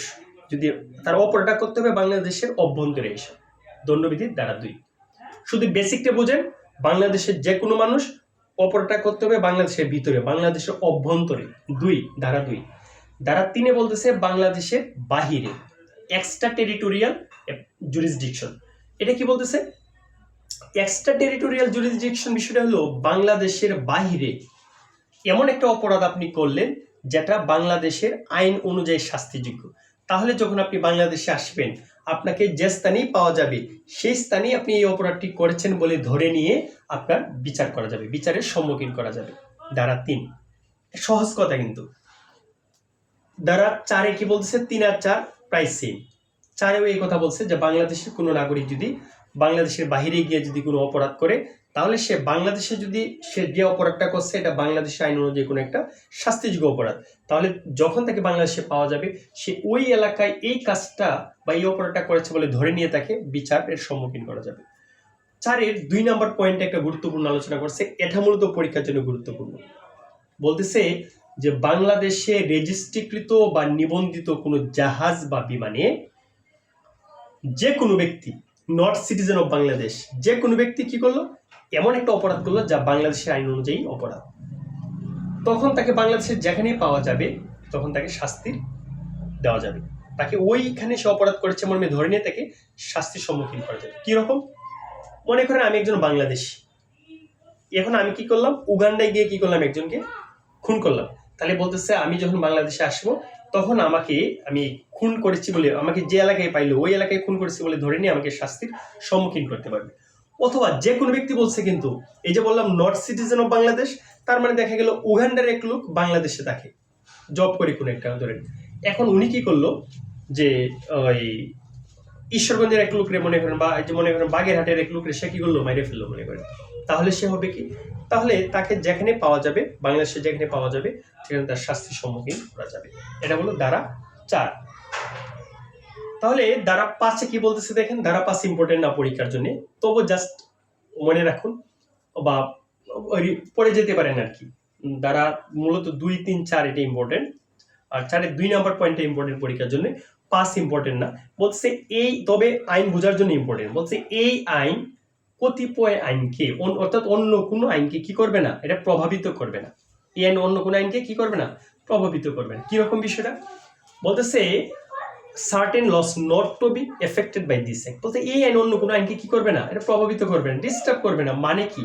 [SPEAKER 1] যদি তার অপরাধটা করতে হবে বাংলাদেশের অভ্যন্তরে এসে, দণ্ডবিধির দ্বারা 2। শুধু বেসিকটা বোঝেন, বাংলাদেশের যে কোনো মানুষ অপরাধটা করতে হবে বাংলাদেশের ভিতরে, বাংলাদেশের অভ্যন্তরে। 2 ধারা 2। ধারা 3 বলতেছে বাংলাদেশের বাহিরে, এক্সট্রা টেরিটোরিয়াল জুরিসডিকশন। এটা কি বলতেছে, এক্সট্রা টেরিটোরিয়াল জুরিসডিকশন বিষয়টা হলো বাংলাদেশের বাহিরে এমন একটা অপরাধ আপনি করলেন যেটা বাংলাদেশের আইন অনুযায়ী শাস্তিযোগ্য। তাহলে যখন আপনি বাংলাদেশে আসবেন, আপনাকে যে স্থানেই পাওয়া যাবে সেই স্থানে আপনি এই অপরাধটি করেছেন বলে ধরে নিয়ে আপনার বিচার করা যাবে, বিচারের সম্মুখীন করা যাবে। ধারা 3 সহজ কথা কিন্তু। ধারা 4 কি বলতেছে, 3 আর 4 প্রায় সেম। 4এও এই কথা বলছে যে বাংলাদেশের কোনো নাগরিক যদি বাংলাদেশের বাহিরে গিয়ে যদি কোনো অপরাধ করে, তাহলে সে বাংলাদেশে যদি সে যে অপরাধটা করছে এটা বাংলাদেশের আইন অনুযায়ী কোনো একটা শাস্তিযোগ্য অপরাধ, তাহলে যখন তাকে বাংলাদেশে পাওয়া যাবে সে ওই এলাকায় এই কাজটা বা এই অপরাধটা করেছে বলে ধরে নিয়ে তাকে বিচারের সম্মুখীন করা যাবে। 4-এর 2 নম্বর পয়েন্টে একটা গুরুত্বপূর্ণ আলোচনা করছে, এটা মূলত পরীক্ষার জন্য গুরুত্বপূর্ণ। বলতেছে যে বাংলাদেশে রেজিস্ট্রিকৃত বা নিবন্ধিত কোনো জাহাজ বা বিমানে যে কোনো ব্যক্তি, নট সিটিজেন অফ বাংলাদেশ, যে কোনো ব্যক্তি কি করলো, এমন একটা অপরাধ করলো যা বাংলাদেশের আইন অনুযায়ী অপরাধ, তখন তাকে বাংলাদেশের যেখানেই পাওয়া যাবে তখন তাকে শাস্তি দেওয়া যাবে, তাকে ওইখানে সে অপরাধ করেছে মর্মে ধরে নিয়ে তাকে শাস্তির সম্মুখীন করা যাবে। কিরকম? মনে করেন আমি একজন বাংলাদেশি, এখন আমি কি করলাম, উগান্ডায় গিয়ে কি করলাম, একজনকে খুন করলাম। তাহলে বলতেছে আমি যখন বাংলাদেশে আসবো তখন আমাকে, আমি খুন করেছি বলে আমাকে যে এলাকায় পাইলো ওই এলাকায় খুন করেছি বলে ধরে নিয়ে আমাকে শাস্তির সম্মুখীন করতে পারবে। অথবা যে কোনো ব্যক্তি বলছে কিন্তু, এই যে বললাম নট সিটিজেন অফ বাংলাদেশ, তার মানে দেখা গেল উগান্ডার এক লোক বাংলাদেশে থাকে, জব করে কোনো একটা ধরেন। এখন উনি কি করলো যে ওই ঈশ্বরগঞ্জের এক লোকরে মনে করেন বা যে মনে করেন বাগেরহাটের এক লোকরে সে কি করলো, মাইরে ফেললো মনে করেন, তাহলে সে হবে কি, তাহলে তাকে যেখানে পাওয়া যাবে বাংলাদেশে যেখানে পাওয়া যাবে সেখানে তার শাস্তির সম্মুখীন করা যাবে। এটা হলো ধারা 4। তাহলে ধারা 5-এ কি বলতেছে দেখেন, ধারা 5 ইম্পর্টেন্ট না পরীক্ষার জন্য, তবু জাস্ট মনে রাখুন বা পড়ে যেতে পারেন আর কি। ধারা মূলত 2, 3, 4 এটা ইম্পর্টেন্ট। আর 4-এর 2 নাম্বার পয়েন্টটা ইম্পর্টেন্ট পরীক্ষার জন্য, 5 ইম্পর্টেন্ট না। বলছে এই তবে আইন বোঝার জন্য ইম্পর্টেন্ট। বলছে এই আইন কতিপয় আইনকে অর্থাৎ অন্য কোনো আইনকে কি করবে না, এটা প্রভাবিত করবে না। এই আইন অন্য কোনো আইনকে কি করবে না, প্রভাবিত করবে না। কিরকম বিষয়টা বলতেছে, certain laws not to be affected by this act. বলতে এই আইন অন্য কোনো আইনকে কি করবে না, এটা প্রভাবিত করবে না, ডিস্টার্ব করবে না। মানে কি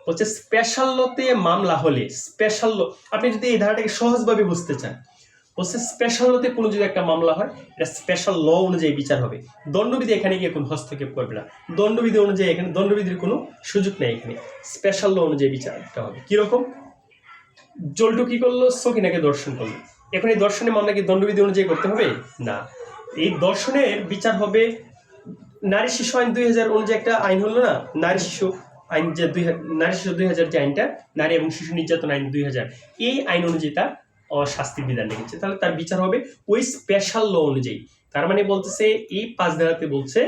[SPEAKER 1] বলছে, স্পেশাল লতে মামলা হলে, স্পেশাল ল, আপনি যদি এই ধারাটাকে সহজভাবে বুঝতে চান, বলছে স্পেশাল লতে কোনো যদি একটা মামলা হয়, এটা স্পেশাল ল অনুযায়ী বিচার হবে। দণ্ডবিধি এখানে গিয়ে কোনো হস্তক্ষেপ করবে না। দণ্ডবিধি অনুযায়ী এখানে দণ্ডবিধির কোনো সুযোগ নেই, এখানে স্পেশাল ল অনুযায়ী বিচারটা হবে। কিরকম, জল্টু কি করলো, সকিনাকে দর্শন করলো, এখন এই দর্শনের মামলা কি দণ্ডবিধি অনুযায়ী করতে হবে না, এই দর্শনের বিচার হবে নারী শিশু আইন 2000 অনুযায়ী একটা আইন হলো না, নারী শিশু আইন যে নারী শিশু 2000 যে আইনটা, নারী এবং শিশু নির্যাতন আইন 2000, এই আইন অনুযায়ী তার শাস্তির বিধান রেখেছে, তাহলে তার বিচার হবে ওই স্পেশাল ল অনুযায়ী। তার মানে বলতেছে এই 5 ধারাতে বলছে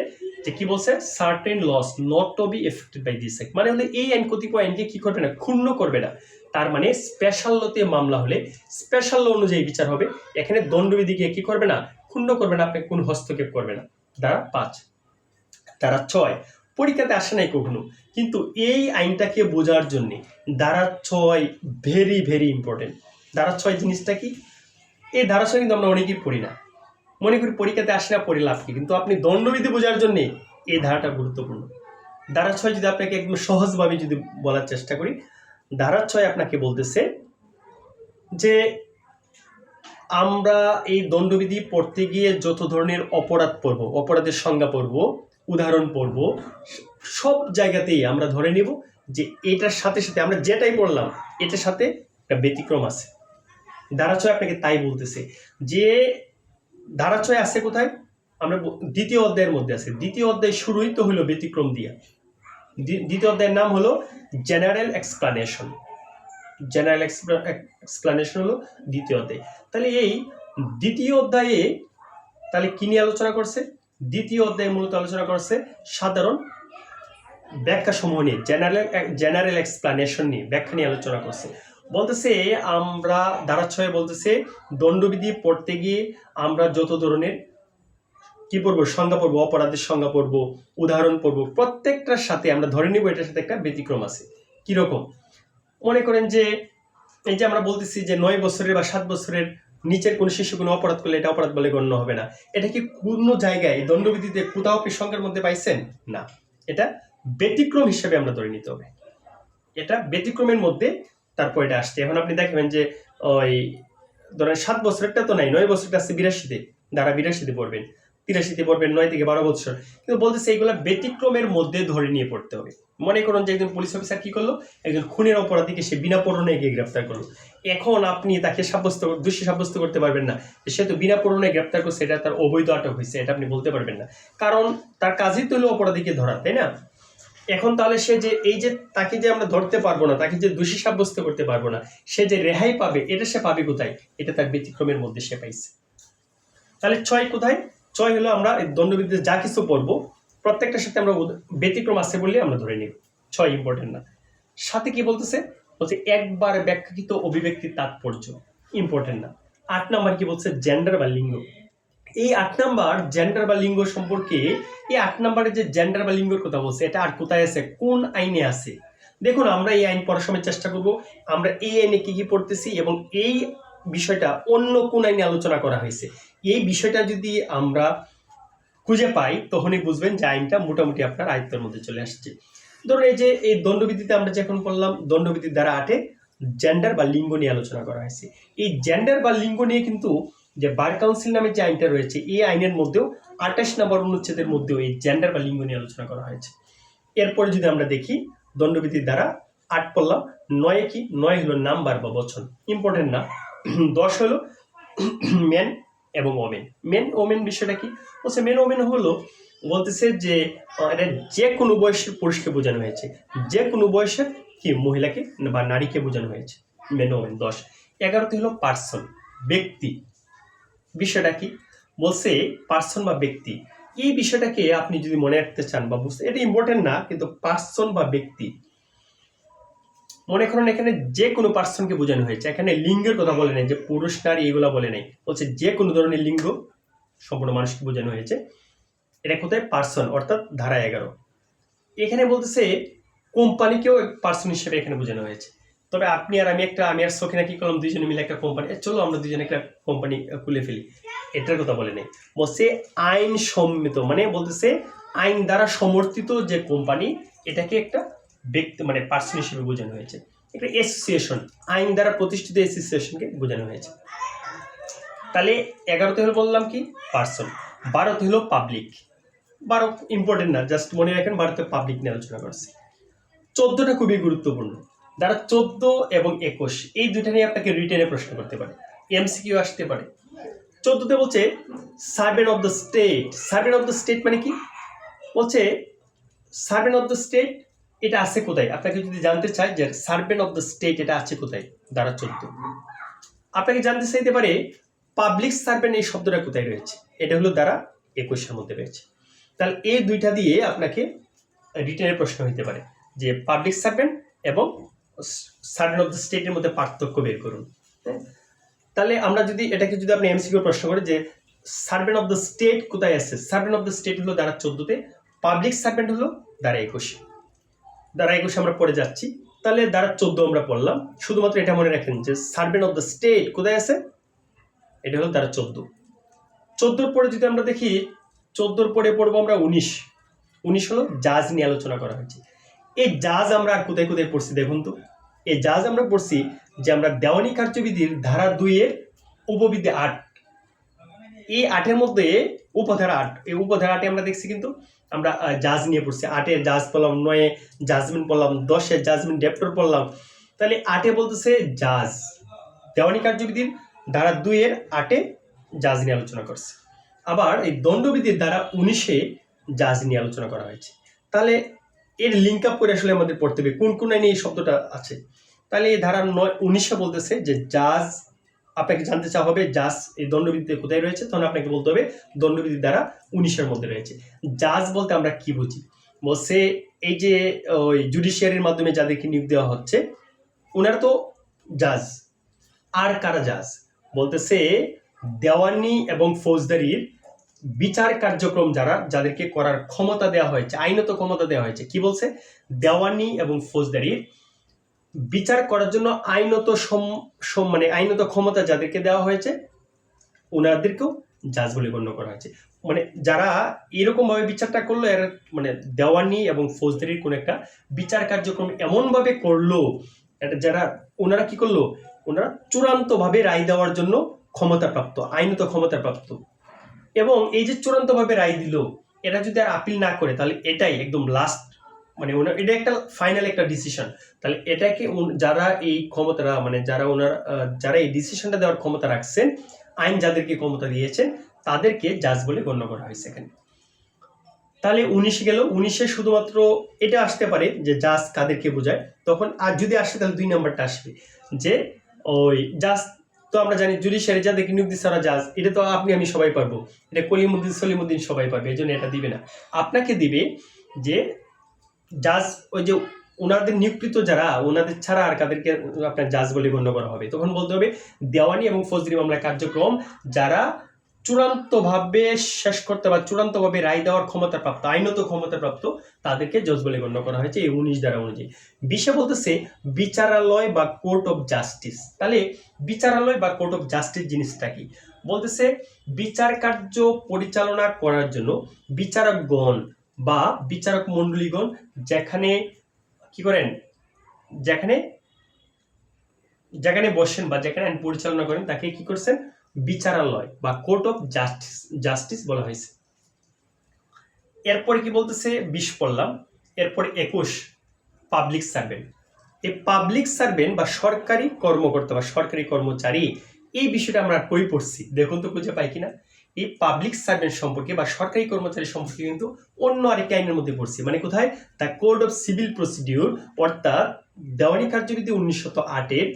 [SPEAKER 1] যে কি বলছে, certain laws not to be affected by this act, মানে হলে এই আইন কতিপয় আইনকে কি করবে না, ক্ষুণ্ণ করবে না। তার মানে স্পেশাল লতে মামলা হলে স্পেশাল ল অনুযায়ী বিচার হবে, এখানে দণ্ডবিধিকে কি করবে না, ক্ষুণ্ণ করবে না, আপনাকে কোনো হস্তক্ষেপ করবে না। ধারা 5। ধারা 6 পরীক্ষাতে আসে নাই কখনো, কিন্তু এই আইনটাকে বোঝার জন্য ধারা 6 ভেরি ভেরি ইম্পর্টেন্ট। ধারা 6 জিনিসটা কি, এই ধারা 6 কিন্তু আমরা অনেকেই পড়ি না, মনে করি পরীক্ষাতে আসে না, পড়ে লাভ কি, কিন্তু আপনি দণ্ডবিধি বোঝার জন্য এই ধারাটা গুরুত্বপূর্ণ। ধারা 6 যদি আপনাকে একদম সহজভাবে যদি বলার চেষ্টা করি, ধারা 6 আপনাকে বলতেছে যে আমরা এই দণ্ডবিধি পড়তে গিয়ে যত ধরনের অপরাধ পড়ব, অপরাধের সংজ্ঞা পড়ব, উদাহরণ পড়ব, সব জায়গাতেই আমরা ধরে নেব যে এটার সাথে সাথে আমরা যেটাই পড়লাম এটার সাথে একটা ব্যতিক্রম আছে। ধারা 6 আপনাকে তাই বলতেছে যে ধারা 6 আছে কোথায়, আমরা দ্বিতীয় অধ্যায়ের মধ্যে আছে। দ্বিতীয় অধ্যায় শুরুই তো হলো ব্যতিক্রম দিয়া। দ্বিতীয় অধ্যায়ের নাম হলো জেনারেল এক্সপ্লানেশন। জেনারেল এক্সপ্লানেশন হলো দ্বিতীয় অধ্যায়। তাহলে এই দ্বিতীয় অধ্যায়ে তাহলে কি নিয়ে আলোচনা করছে, দ্বিতীয় অধ্যায়ে মূলত আলোচনা করছে সাধারণ ব্যাখ্যা সমূহ নিয়ে, জেনারেল এক্সপ্লানেশন নিয়ে, ব্যাখ্যা নিয়ে আলোচনা করছে। বলতেছে আমরা ধারা 6 বলতেছে দণ্ডবিধি পড়তে গিয়ে আমরা যত ধরনের কি পড়বো, সংজ্ঞা পড়বো, অপরাধের সংজ্ঞা পড়বো, উদাহরণ পড়বো, প্রত্যেকটার সাথে আমরা ধরে নিব এটার সাথে একটা ব্যতিক্রম আছে। কিরকম, মনে করেন যে এই যে আমরা বলতেছি যে 9 বছরের বা 7 বছরের নিচের কোনো শিশু কোনো অপরাধ করলে এটা অপরাধ বলে গণ্য হবে না, এটা কি কোনো জায়গায় দণ্ডবিধিতে কোথাও কি সংজ্ঞার মধ্যে পাইছেন না, এটা ব্যতিক্রম হিসেবে আমরা ধরে নিতে হবে, এটা ব্যতিক্রমের মধ্যে তারপর এটা আসছে। এখন আপনি দেখবেন যে ওই ধরেন 7 বছরেরটা তো নাই, 9 বছরটা আছে 82-তে, ধারা 82-তে পড়বেন, 83-তে পড়বেন, 9 থেকে 12 বছর, কিন্তু বলতেছে এইগুলা ব্যতিক্রমের মধ্যে ধরে নিয়ে পড়তে হবে। মনে করুন যে একজন পুলিশ অফিসার কি করলো, একজন খুনের অপরাধীকে সে বিনা পরোয়ানায় গিয়ে গ্রেফতার করলো, এখন আপনি তাকে দোষী সাব্যস্ত করতে পারবেন না, সে তো বিনা পরোয়ানায় গ্রেফতার করছে, এটা তার অবৈধ আটক হয়েছে, এটা আপনি বলতে পারবেন না, কারণ তার কাজই তো হলো অপরাধীকে ধরা, তাই না? এখন তাহলে সে যে এই যে তাকে যে আমরা ধরতে পারবো না, তাকে যে দোষী সাব্যস্ত করতে পারবো না, সে যে রেহাই পাবে, এটা সে পাবে কোথায়, এটা তার ব্যতিক্রমের মধ্যে সে পাইছে। তাহলে 6 কোথায়, 6 হলো আমরা দণ্ডবিধিতে যা কিছু পড়বো প্রত্যেকটার সাথে আমরা ব্যতিক্রম আছে বলে আমরা ধরে নিব, 6 ইম্পর্টেন্ট না। সাথে কি বলতেছে, বলছে একবার ব্যাখ্যাকৃত অভিব্যক্তির তাৎপর্য, ইম্পর্টেন্ট না। 8 নাম্বার কি বলছে, জেন্ডার বা লিঙ্গ। এই 8 নাম্বার জেন্ডার বা লিঙ্গ সম্পর্কে, এই 8 নাম্বারে যে জেন্ডার বা লিঙ্গের কথা বলছে, এটা আর কোথায় আছে, কোন আইনে আছে? দেখুন আমরা এই আইন পড়ার সময় চেষ্টা করব আমরা এই আইনে কি কি পড়তেছি এবং এই বিষয়টা অন্য কোন আইনে আলোচনা করা হয়েছে, এই বিষয়টা যদি আমরা খুঁজে পাই তখনই বুঝবেন যে আইনটা মোটামুটি আপনার আয়ত্তের মধ্যে চলে আসছে। ধরুন এই যে এই দণ্ডবিধিতে আমরা যখন পড়লাম, দণ্ডবিধির দ্বারা 8-এ জেন্ডার বা লিঙ্গ নিয়ে আলোচনা করা হয়েছে। এই জেন্ডার বা লিঙ্গ নিয়ে কিন্তু যে বার কাউন্সিল নামে যে আইনটা রয়েছে, এই আইনের মধ্যেও 28 নম্বর অনুচ্ছেদের মধ্যেও এই জেন্ডার বা লিঙ্গ নিয়ে আলোচনা করা হয়েছে। এরপরে যদি আমরা দেখি দণ্ডবিধির দ্বারা 8 পড়লাম, 9 কি, 9 হলো নাম্বার বা বচন, ইম্পর্টেন্ট না। 10 হলো মেন এবং ওমেন। মেন ওমেন বিষয়টা কি বলছে, মেন ওমেন হলো বলতেছে যে এটা যে কোনো বয়সের পুরুষকে বোঝানো হয়েছে, যে কোনো বয়সের কি মহিলাকে বা নারীকে বোঝানো হয়েছে, মেন ওমেন। 10। 11তে হলো পার্সন, ব্যক্তি। বিষয়টা কি বলছে, পার্সন বা ব্যক্তি, এই বিষয়টাকে আপনি যদি মনে রাখতে চান বা বুঝতে, এটা ইম্পর্টেন্ট না, কিন্তু পার্সন বা ব্যক্তি মনে করেন এখানে যে কোনো পার্সনকে বোঝানো হয়েছে, এখানে লিঙ্গের কথা বলে নাই যে পুরুষ নারী এগুলো বলে নাই, বলছে যে কোনো ধরনের লিঙ্গ সম্পূর্ণ মানুষকে বোঝানো হয়েছে। এটা কোথায়? পার্সন, অর্থাৎ ধারা 11। এখানে বলতেছে কোম্পানিকেও পার্সন হিসেবে এখানে বোঝানো হয়েছে। তবে আপনি আর আমি আর সখিনা কি করলাম, দুইজনে মিলে একটা কোম্পানি, চলো আমরা দুজনে একটা কোম্পানি খুলে ফেলি, এটার কথা বলে নেই। বলছে আইন সম্মিত, মানে বলতেছে আইন দ্বারা সমর্থিত যে কোম্পানি, এটাকে একটা ব্যক্তি মানে পার্সন হিসেবে বোঝানো হয়েছে। একটা অ্যাসোসিয়েশন, আইন দ্বারা প্রতিষ্ঠিত অ্যাসোসিয়েশনকে বোঝানো হয়েছে। তাহলে 11তে হলো বললাম কি পার্সন, 12তে হলো পাবলিক। 12 ইম্পর্টেন্ট না, জাস্ট মনে রাখেন 12তে পাবলিক নিয়ে আলোচনা করছি। 14টা খুবই গুরুত্বপূর্ণ, দ্বারা 14 এবং 21 এই দুইটা নিয়ে আপনাকে রিটেনে প্রশ্ন করতে পারে, এমসিকিউ আসতে পারে। 14তে বলছে servant of the state. Servant of the state মানে কি? বলছে সার্ভেন্ট অফ দ্য স্টেট এটা আছে কোথায়? আপনাকে যদি জানতে চাই যে সার্ভেন্ট অফ দ্য স্টেট এটা আছে কোথায়, দ্বারা 14 আপনাকে জানতে চাইতে পারে পাবলিক সার্ভেন্ট এই শব্দটা কোথায় রয়েছে, এটা হলো দ্বারা 21-এর মধ্যে রয়েছে। তাহলে এই দুইটা দিয়ে আপনাকে রিটেনের প্রশ্ন হইতে পারে যে পাবলিক সার্ভেন্ট এবং সার্ভেন্ট অফ দ্য স্টেটের মধ্যে পার্থক্য বের করুন। তাহলে আমরা যদি এটাকে যদি আপনি এমসিকিউ প্রশ্ন করেন যে সার্ভেন্ট অফ দ্য স্টেট কোথায় আছে, সার্ভেন্ট অফ দ্য স্টেট হলো দ্বারা 14তে, পাবলিক সার্ভেন্ট হলো দ্বারা 21। দ্বারা 21 আমরা পড়ে যাচ্ছি, তাহলে দ্বারা 14 আমরা পড়লাম। শুধুমাত্র এটা মনে রাখেন যে সার্ভেন্ট অফ দ্য স্টেট কোথায় আছে, এটা হলো দ্বারা 14। 14 পরে যদি আমরা দেখি, 14 পরে পড়বো আমরা 19। 19 হলো জাজ নিয়ে আলোচনা করা হয়েছে। এই জাজ আমরা কোথায় কোথায় পড়ছি দেখুন তো। এই জাজ আমরা পড়ছি যে আমরা দেওয়ানি কার্যবিধির ধারা 2-এর উপবিধি 8, এই 8-এর মধ্যে উপধারা 8, এই উপধারা 8-এ আমরা দেখছি কিন্তু আমরা জাজ নিয়ে পড়ছি। 8-এ জাজ পড়লাম, 9-এ জাজমেন্ট পড়লাম, 10-এ জাজমেন্ট ডেপ্টর পড়লাম। তাহলে 8-এ বলতেছে জাজ, দেওয়ানি কার্যবিধির ধারা 2-এর 8-এ জাজ নিয়ে আলোচনা করছে। আবার এই দণ্ডবিধির ধারা 19-এ জাজ নিয়ে আলোচনা করা হয়েছে। তাহলে এর লিঙ্ক আপ করে আসলে আমাদের পড়তে হবে কোন কোন আইনে এই শব্দটা আছে। তাহলে এই ধারা 19-এ বলতেছে যে জাজ, আপনাকে জানতে চাওয়া হবে জাজ এই দণ্ডবিধিতে কোথায় রয়েছে, তখন আপনাকে বলতে হবে দণ্ডবিধির ধারা 19-এর মধ্যে রয়েছে। জাজ বলতে আমরা কি বুঝি? বলছে এই যে ওই জুডিশিয়ারির মাধ্যমে যাদেরকে নিয়োগ দেওয়া হচ্ছে ওনারা তো জাজ। আর কারা জাজ? বলতেছে দেওয়ানি এবং ফৌজদারির বিচার কার্যক্রম যাদেরকে করার ক্ষমতা দেওয়া হয়েছে, আইনত ক্ষমতা দেওয়া হয়েছে। কি বলছে? দেওয়ানি এবং ফৌজদারির বিচার করার জন্য আইনত মানে আইনত ক্ষমতা যাদেরকে দেওয়া হয়েছে ওনাদেরকেও জাজ বলে গণ্য করা হয়েছে। মানে যারা এরকম ভাবে বিচারটা করলো, এর মানে দেওয়ানি এবং ফৌজদারির কোন একটা বিচার কার্যক্রম এমন ভাবে করলো, এটা যারা ওনারা কি করলো, ওনারা চূড়ান্ত ভাবে রায় দেওয়ার জন্য ক্ষমতাপ্রাপ্ত, আইনত ক্ষমতাপ্রাপ্ত। এবং এই যে চূড়ান্ত ভাবে রায় দিল, এটা যদি আর আপিল না করে তাহলে এটাই একদম লাস্ট, মানে এটা একটা ফাইনাল একটা ডিসিশন। তাহলে এটাকে যারা এই ক্ষমতাটা মানে যারা এই ডিসিশনটা দেওয়ার ক্ষমতা রাখছেন, আইন যাদেরকে ক্ষমতা দিয়েছেন তাদেরকে জাজ বলে গণ্য করা হয়েছে এখানে। তাহলে 19 গেল, 19-এ শুধুমাত্র এটা আসতে পারে যে জাজ কাদেরকে বোঝায়। তখন আর যদি আসে তাহলে 2 নাম্বারটা আসবে যে ওই জাজ তো আমরা জানি জুডিশিয়ারি যাদেরকে নিয়োগ দিচ্ছে ওরা জাজ, এটা তো আপনি আমি সবাই পারবো, এটা কলিমুদ্দিন সলিমুদ্দিন সবাই পারবে, এই জন্য এটা দিবে না। আপনাকে দিবে যে জাজ ওই যে ওনাদের নিয়োগকৃত যারা, ওনাদের ছাড়া আর কাদেরকে আপনার জাজ বলে গণ্য করা হবে। তখন বলতে হবে দেওয়ানি এবং ফৌজদারি মামলার কার্যক্রম যারা চূড়ান্তভাবে শেষ করতে বা চূড়ান্তভাবে রায় দেওয়ার ক্ষমতাপ্রাপ্ত, আইনত ক্ষমতাপ্রাপ্ত, তাদেরকে জজ বলে গণ্য করা হয়েছে এই 19 ধারা অনুযায়ী। 20-এ বলতেছে বিচারালয় বা কোর্ট অফ জাস্টিস। তাহলে বিচারালয় বা কোর্ট অফ জাস্টিস জিনিসটা কি? বলতেছে বিচার কার্য পরিচালনা করার জন্য বিচারকগণ বা বিচারক মণ্ডলীগণ যেখানে কি করেন, যেখানে বসেন বা যেখানে আইন পরিচালনা করেন তাকে কি করছেন? বিচারালয় বা কোর্ট অফ জাস্টিস বলা হয়েছে। এরপরে কি বলতেছে? 20 পড়লাম, এরপরে 21 পাবলিক সার্ভেন্ট। এই পাবলিক সার্ভেন্ট বা সরকারি কর্মকর্তা বা সরকারি কর্মচারী, এই বিষয়টা আমরা কই পড়ছি দেখুন তো, খুঁজে পাই কিনা। এই পাবলিক সার্ভেন্ট সম্পর্কে বা সরকারি কর্মচারী সম্পর্কে কিন্তু অন্য আরেকটি আইনের মধ্যে পড়ছি। মানে কোথায়? The code of civil procedure, অর্থাৎ দেওয়ানি কার্যবিধি 1908-এর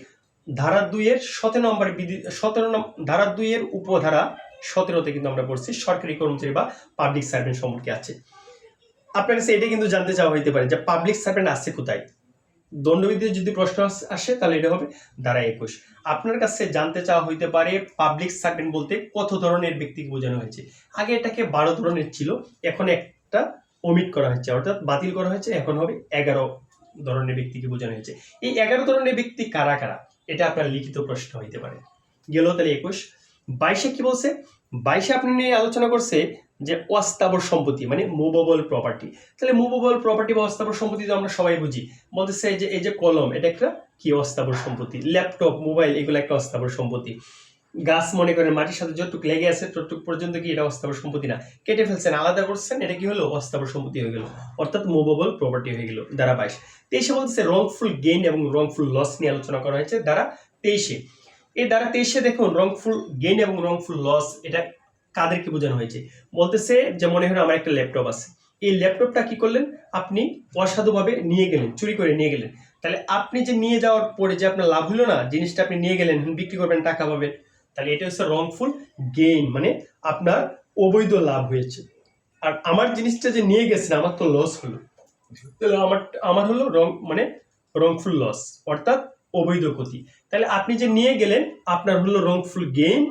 [SPEAKER 1] ধারা 2-এর 17 নম্বর বিধি, 17 ধারা 2-এর উপধারা 17-তে কিন্তু আমরা পড়ছি সরকারি কর্মচারী বা পাবলিক সার্ভেন্ট সম্পর্কে আছে। আপনার কাছে এটা কিন্তু জানতে চাওয়া হইতে পারে যে পাবলিক সার্ভেন্ট আছে কোথায়। দণ্ডবিধিতে যদি প্রশ্ন আসে তাহলে এটা হবে ধারা 21। আপনার কাছে জানতে চাওয়া হইতে পারে পাবলিক সার্ভেন্ট বলতে কত ধরনের ব্যক্তিকে বোঝানো হয়েছে। আগে এটাকে 12 ধরনের ছিল, এখন একটা ওমিট করা হয়েছে, অর্থাৎ বাতিল করা হয়েছে, এখন হবে 11 ধরনের ব্যক্তিকে বোঝানো হয়েছে। এই 11 ধরনের ব্যক্তি কারা কারা, এটা আপনার লিখিত প্রশ্ন হইতে পারে। গেল তাহলে 21। 22-এ কি বলছে? 22-এ আপনি নিয়ে আলোচনা করছে যে অস্থাবর সম্পত্তি মানে মুভেবল প্রপার্টি। তাহলে মুভেবল প্রপার্টি বা অস্থাবর সম্পত্তি তো আমরা সবাই বুঝি, বলতেছে যে এই যে কলম, এটা একটা কি অস্থাবর সম্পত্তি। ল্যাপটপ, মোবাইল, এগুলো একটা অস্থাবর সম্পত্তি। গাছ মনে করেন মাটির সাথে যতটুক লেগে আছে ততটুক পর্যন্ত কি এটা অস্থাবর সম্পত্তি না, কেটে ফেলছেন, আলাদা করছেন, এটা কি হলো? অস্থাবর সম্পত্তি হয়ে গেল, অর্থাৎ মুভেবল প্রপার্টি হয়ে গেল। ধারা 22। 23-এ বলতেছে রংফুল গেইন এবং রংফুল লস নিয়ে আলোচনা করা হয়েছে ধারা 23-এ। এই ধারা 23-এ দেখুন রংফুল গেইন এবং রংফুল লস এটা কাদেরকে বোঝানো হয়েছে। বলতেছে যে মনে হয় আমার একটা ল্যাপটপ আছে, এই ল্যাপটপটা কি করলেন আপনি? অসাধুভাবে নিয়ে গেলেন, চুরি করে নিয়ে গেলেন। তাহলে আপনি যে নিয়ে যাওয়ার পরে যে আপনার লাভ হলো না, জিনিসটা আপনি নিয়ে গেলেন, বিক্রি করবেন, টাকা পাবেন, তাহলে এটা হচ্ছে রংফুল গেইন, মানে আপনার অবৈধ লাভ হয়েছে। আর আমার জিনিসটা যে নিয়ে গেছেন আমার তো লস হলো, তাহলে আমার হলো রংফুল লস, অর্থাৎ অবৈধ ক্ষতি। তাহলে আপনি যে নিয়ে গেলেন আপনার হলো রংফুল গেইন,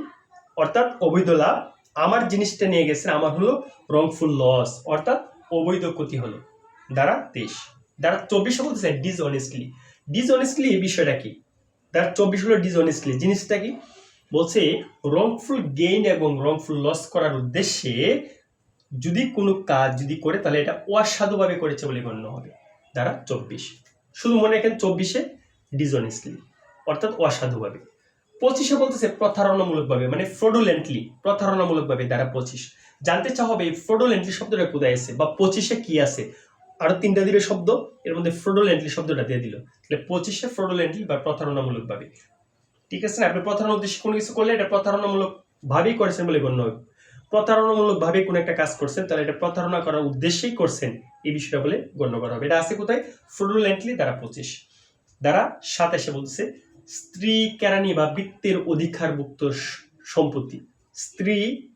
[SPEAKER 1] অর্থাৎ অবৈধ লাভ। আমার জিনিসটা নিয়ে গেছেন আমার হলো রংফুল লস, অর্থাৎ অবৈধ ক্ষতি হলো। ধারা 23। ধারা 24 বলতেছে ডিসঅনেস্টলি। ডিসঅনেস্টলি এই বিষয়টা কি? ধারা 24 হলো ডিসঅনেস্টলি জিনিসটা কি বলছে, রংফুল গেইন এবং রংফুল লস করার উদ্দেশ্যে যদি কোনো কাজ যদি করে তাহলে এটা অসাধুভাবে করেছে বলে গণ্য হবে। ধারা 24। শুধু মনে রাখেন 24-এ ডিসঅনেস্টলি অর্থাৎ অসাধুভাবে। 25-এ বলতেছে প্রতারণামূলকভাবে মানে ফ্রডুলেন্টলি, প্রতারণামূলকভাবে। ধারা 25। জানতে চাওয়া হবে ফ্রডুলেন্টলি শব্দটা কোথায় আছে বা 25-এ কি আছে। আরো 3টা দিবে শব্দ, এর মধ্যে ফ্রডুলেন্টলি শব্দটা দিয়ে দিল। তাহলে 25-এ ফ্রডুলেন্টলি বা প্রতারণামূলকভাবে, ঠিক আছে না? আপনি প্রতারণার উদ্দেশ্যে কোনো কিছু করলে এটা প্রতারণামূলক ভাবেই করেছেন বলে গণ্য হবে। প্রতারণামূলক ভাবে কোনো একটা কাজ করছেন তাহলে এটা প্রতারণা করার উদ্দেশ্যেই করছেন, এই বিষয়টা বলে গণ্য করা হবে। এটা আছে কোথায়? ফ্রডুলেন্টলি ধারা 25। ধারা 27-এ বলছে স্ত্রী কেরানি বা বৃত্তের অধিকারভুক্ত সম্পত্তি। স্ত্রী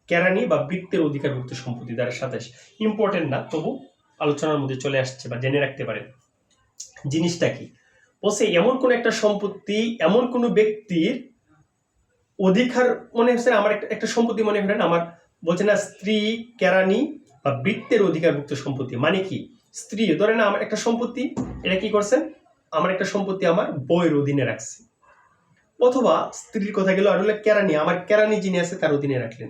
[SPEAKER 1] কেরানি বা বৃত্তের অধিকারভুক্ত সম্পত্তি ধারা 27। ইম্পর্টেন্ট না, তবু আলোচনার মধ্যে চলে আসছে বা জেনে রাখতে পারেন। জিনিসটা কি বলছে? এমন কোন একটা সম্পত্তি এমন কোন ব্যক্তির অধিকার, মনে হচ্ছে আমার একটা সম্পত্তি মনে করেন আমার, বলছে না স্ত্রী কেরানি বা বৃত্তের অধিকারভুক্ত সম্পত্তি মানে কি? স্ত্রী ধরে না আমার একটা সম্পত্তি, এটা কি করছেন? আমার একটা সম্পত্তি আমার বউয়ের অধীনে রাখছে, অথবা স্ত্রীর কথা গেল আর হলো কেরানি, আমার কেরানি যিনি আছে তার অধীনে রাখলেন।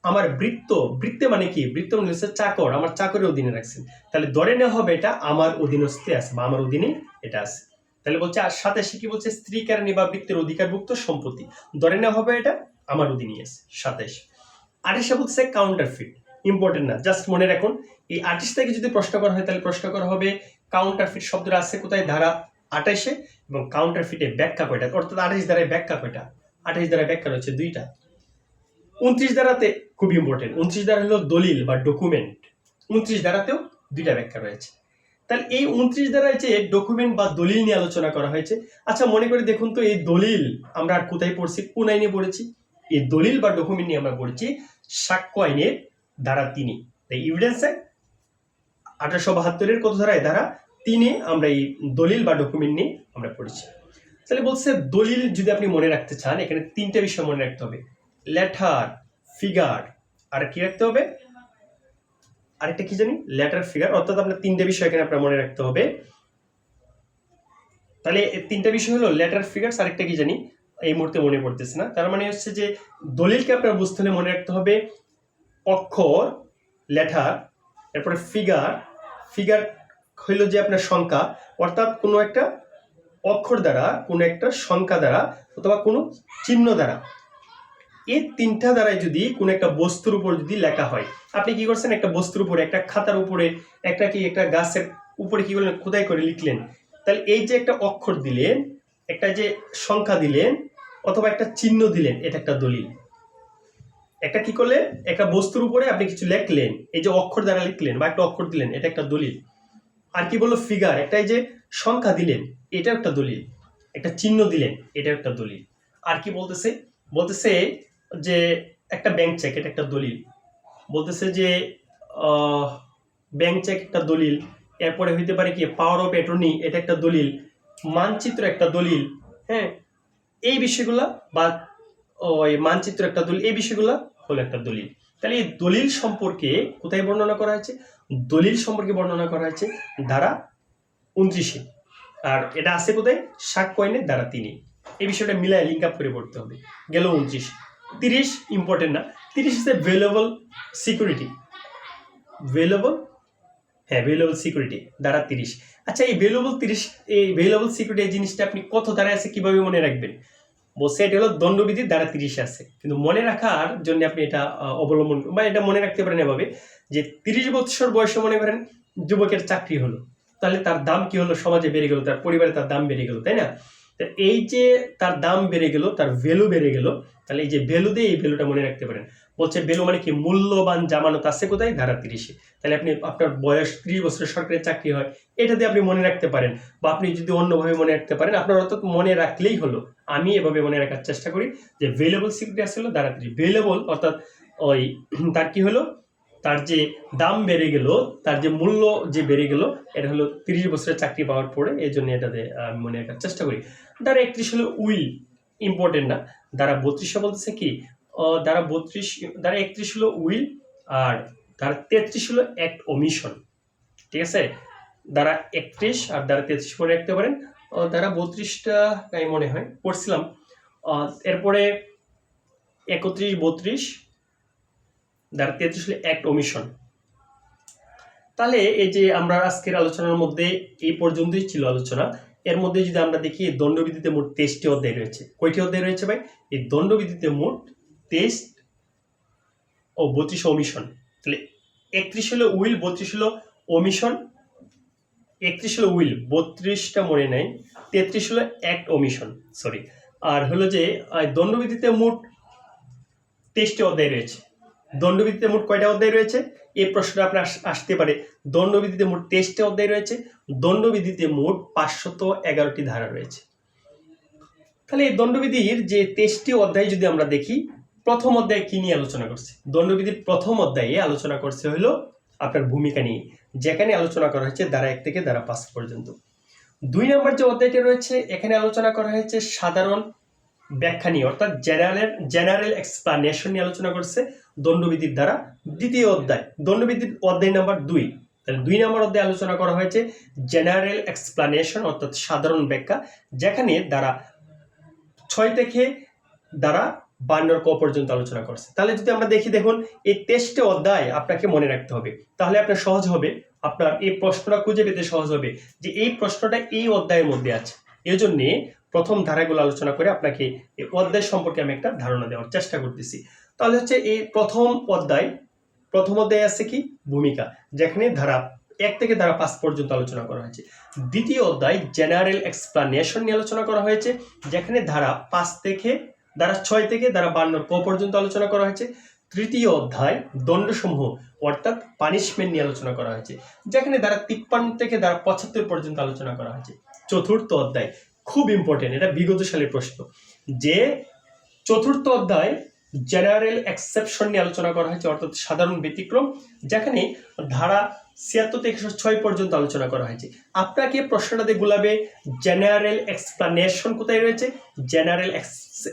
[SPEAKER 1] আমার বৃত্তে মানে কি? বৃত্ত মানে হচ্ছে চাকর, আমার চাকরের অধীনে রাখছেন। তাহলে ধরে নেওয়া হবে এটা আমার অধীনস্থে আছে বা আমার অধীনে এটা আছে। তাহলে বলছে আর সাথে সে কি বলছে? স্ত্রী কেরানি বা বৃত্তের অধিকারভুক্ত সম্পত্তি ধরে নেওয়া হবে এটা আমার অধীনে আছে। 27। 28 বলছে কাউন্টারফিট। ইম্পর্টেন্ট না, জাস্ট মনে রাখুন। এই 28 থেকে যদি প্রশ্ন করা হয় তাহলে প্রশ্ন করা হবে কাউন্টারফিট শব্দটা আছে কোথায়? ধারা 28-এ। এবং কাউন্টারফিটে ব্যাখ্যা কয়টা, অর্থাৎ 28 ধারায় ব্যাখ্যা কয়টা? 28 ধারায় ব্যাখ্যা রয়েছে 2টা। 29 ধারাতে খুব ইম্পর্টেন্ট, 29 ধারা হলো দলিল বা ডকুমেন্ট। 29 ধারাতেও 2টা ব্যাখ্যা রয়েছে। তাহলে এই 29 ধারায় যে ডকুমেন্ট বা দলিল নিয়ে আলোচনা করা হয়েছে, আচ্ছা মনে করে দেখুন তো এই দলিল আমরা আর কোথায় পড়ছি, কোন আইনে পড়েছি? এই দলিল বা ডকুমেন্ট নিয়ে আমরা পড়েছি সাক্ষ্য আইনের ধারা 3-এ। তাই এভিডেন্স অ্যাক্ট 1872-এর কত ধারায়? ধারা 3-এ আমরা এই দলিল বা ডকুমেন্ট নিয়ে আমরা পড়েছি। তাহলে বলছে দলিল যদি আপনি মনে রাখতে চান এখানে 3টে বিষয় মনে রাখতে হবে, লেটার, ফিগার, আর কি রাখতে হবে? আরেকটা কি জানি? লেটার, ফিগার, অর্থাৎ আপনার 3টে বিষয় এখানে আপনার মনে রাখতে হবে। তাহলে 3টে বিষয় হলো লেটার, ফিগার, আরেকটা কি জানি এই মুহূর্তে মনে পড়তেছে না। তার মানে হচ্ছে যে দলিলকে আপনার বুঝতে হলে মনে রাখতে হবে অক্ষর, লেটার, এরপরে ফিগার। ফিগার হইল যে আপনার সংখ্যা, অর্থাৎ কোনো একটা অক্ষর দ্বারা, কোনো একটা সংখ্যা দ্বারা, অথবা কোনো চিহ্ন দ্বারা, এই 3টা দ্বারাই যদি কোনো একটা বস্তুর উপর যদি লেখা হয়, আপনি কি করছেন? একটা বস্তুর উপরে, একটা খাতার উপরে, একটা গাছের উপরে কি করলেন? খোদাই করে লিখলেন। তাহলে এই যে একটা অক্ষর দিলেন, একটা যে সংখ্যা দিলেন, অথবা একটা চিহ্ন দিলেন, এটা একটা দলিল। একটা কি করলেন? একটা বস্তুর উপরে আপনি কিছু লিখলেন, এই যে অক্ষর দ্বারা লিখলেন বা একটা অক্ষর দিলেন, এটা একটা দলিল। আর কি বললো? ফিগার, একটা এই যে সংখ্যা দিলেন, এটা একটা দলিল। একটা চিহ্ন দিলেন, এটা একটা দলিল। আর কি বলতেছে? বলতেছে যে একটা ব্যাংক চেক, এটা একটা দলিল। বলতেছে যে ব্যাংক চেক একটা দলিল। এরপরে হইতে পারে কি পাওয়ার অফ অ্যাটর্নি, এটা একটা দলিল। মানচিত্র একটা দলিল, হ্যাঁ, এই বিষয়গুলা বা ওই মানচিত্র একটা দলিল, এই বিষয়গুলা হলো একটা দলিল। তাহলে এই দলিল সম্পর্কে কোথায় বর্ণনা করা হয়েছে? দলিল সম্পর্কে বর্ণনা করা হয়েছে ধারা 29-এ। আর এটা আছে কোথায়? সাক্ষ্য আইনের ধারা 3-এ। এই বিষয়টা মিলায় লিঙ্ক আপ করে পড়তে হবে। গেল 29। 30 ইম্পর্টেন্ট না। 30 হচ্ছে ভ্যালুয়েবল সিকিউরিটি। ভ্যালুয়েবল সিকিউরিটি ধারা 30। আচ্ছা, এই ভ্যালুয়েবল সিকিউরিটি এই জিনিসটা আপনি কত ধারায় আছে কিভাবে মনে রাখবেন? বলছে এটা হলো দণ্ডবিধির ধারা 30 আছে, কিন্তু মনে রাখার জন্য আপনি এটা অবলম্বন বা এটা মনে রাখতে পারেন এভাবে যে 30 বছর বয়সে মনে করেন যুবকের চাকরি হলো, তাহলে তার দাম কি হলো? সমাজে বেড়ে গেল, তার পরিবারে তার দাম বেড়ে গেল, তাই না? এই যে তার দাম বেড়ে গেল, তার ভ্যালু বেড়ে গেল, তাহলে এই যে ভ্যালু দিয়ে এই ভ্যালুটা মনে রাখতে পারেন। বলছে ভ্যালু মানে কি? মূল্যবান জামানত আছে কোথায়? ধারা 30-এ। তাহলে আপনি আপনার বয়স 30 বছরের সরকারি চাকরি হয়, এটা দিয়ে আপনি মনে রাখতে পারেন, বা আপনি যদি অন্যভাবে মনে রাখতে পারেন, আপনার অর্থাৎ মনে রাখলেই হলো। আমি এভাবে মনে রাখার চেষ্টা করি যে ভ্যালুয়েবল সিকিউরিটি আসলে ধারা 30। ভ্যালুয়েবল অর্থাৎ ওই তার কি হলো? তার যে দাম বেড়ে গেল, তার যে মূল্য যে বেড়ে গেল, এটা হলো 30 বছরের চাকরি পাওয়ার পরে, এই জন্য এটাতে আমি মনে রাখার চেষ্টা করি। ধারা 31 হলো উইল, ইম্পর্টেন্ট না। ধারা 32 বলতেছে কি? ধারা 31 হলো উইল, আর ধারা 33 হলো অ্যাক্ট ওমিশন। ঠিক আছে? ধারা 31 আর ধারা 33 মনে রাখতে পারেন। ধারা 32টা আমি মনে হয় পড়ছিলাম। এরপরে 31, 32, ধারা 33 হলো অ্যাক্ট ওমিশন। তাহলে এই যে আমরা আজকের আলোচনার মধ্যে এই পর্যন্তই ছিল আলোচনা। এর মধ্যে যদি আমরা দেখি দণ্ডবিধিতে মোট 23টি অধ্যায় রয়েছে। কয়টি অধ্যায় রয়েছে ভাই? এই দণ্ডবিধিতে মোট 23 ও 32 ওমিশন। তাহলে 31 হলো উইল, 32 হলো ওমিশন। 31 হলো উইল, 32টা মনে নাই, 33 হলো অ্যাক্ট ওমিশন, সরি। আর হলো যে দণ্ডবিধিতে মোট 23টি অধ্যায় রয়েছে। দণ্ডবিধিতে মোট কয়টা অধ্যায় রয়েছে? এই প্রশ্নটা আপনার আসতে পারে। দণ্ডবিধিতে মোট 23টি অধ্যায় রয়েছে। দণ্ডবিধিতে মোট 511টি ধারা রয়েছে। তাহলে এই দণ্ডবিধির যে 23টি অধ্যায় যদি আমরা দেখি, প্রথম অধ্যায়ে কি নিয়ে আলোচনা করছে? দণ্ডবিধির প্রথম অধ্যায়ে আলোচনা করছে হলো আপনার ভূমিকা নিয়ে, যেখানে আলোচনা করা হয়েছে ধারা 1 থেকে ধারা 5 পর্যন্ত। 2 নম্বর যে অধ্যায়টি রয়েছে, এখানে আলোচনা করা হয়েছে সাধারণ ব্যাখ্যা নিয়ে, অর্থাৎ জেনারেল এক্সপ্লানেশন নিয়ে আলোচনা করছে দণ্ডবিধির দ্বারা। দ্বিতীয় অধ্যায়, দণ্ডবিধির অধ্যায় নাম্বার 2, তাহলে 2 নম্বর অধ্যায়ে আলোচনা করা হয়েছে জেনারেল এক্সপ্লানেশন অর্থাৎ সাধারণ ব্যাখ্যা, যেখানে দ্বারা 6 থেকে দ্বারা 52 ক পর্যন্ত আলোচনা করছে। তাহলে যদি আমরা দেখি, দেখুন এই 23টি অধ্যায় আপনাকে মনে রাখতে হবে, তাহলে আপনার সহজ হবে, আপনার এই প্রশ্নটা খুঁজে পেতে সহজ হবে যে এই প্রশ্নটা এই অধ্যায়ের মধ্যে আছে। এই জন্যে প্রথম ধারাগুলো আলোচনা করে আপনাকে এই অধ্যায় সম্পর্কে আমি একটা ধারণা দেওয়ার চেষ্টা করতেছি। তাহলে হচ্ছে এই প্রথম অধ্যায় আছে কি? ভূমিকা, যেখানে ধারা 1 থেকে ধারা 5 পর্যন্ত আলোচনা করা হয়েছে। দ্বিতীয় অধ্যায় জেনারেল এক্সপ্লানেশন নিয়ে আলোচনা করা হয়েছে, যেখানে ধারা 6 থেকে ধারা 52 ক পর্যন্ত আলোচনা করা হয়েছে। তৃতীয় অধ্যায় দণ্ডসমূহ অর্থাৎ পানিশমেন্ট নিয়ে আলোচনা করা হয়েছে, যেখানে ধারা 53 থেকে ধারা 75 পর্যন্ত আলোচনা করা হয়েছে। চতুর্থ অধ্যায় খুব ইম্পর্টেন্ট, এটা বিগত সালের প্রশ্ন, যে চতুর্থ অধ্যায় জেনারেল এক্সেপশন নিয়ে আলোচনা করা হয়েছে, অর্থাৎ সাধারণ ব্যতিক্রম, যেখানে ধারা 76 থেকে 106 পর্যন্ত আলোচনা করা হয়েছে। আপনাকে প্রশ্নটাতে গুলাবে জেনারেল এক্সপ্লানেশন কোথায় রয়েছে, জেনারেল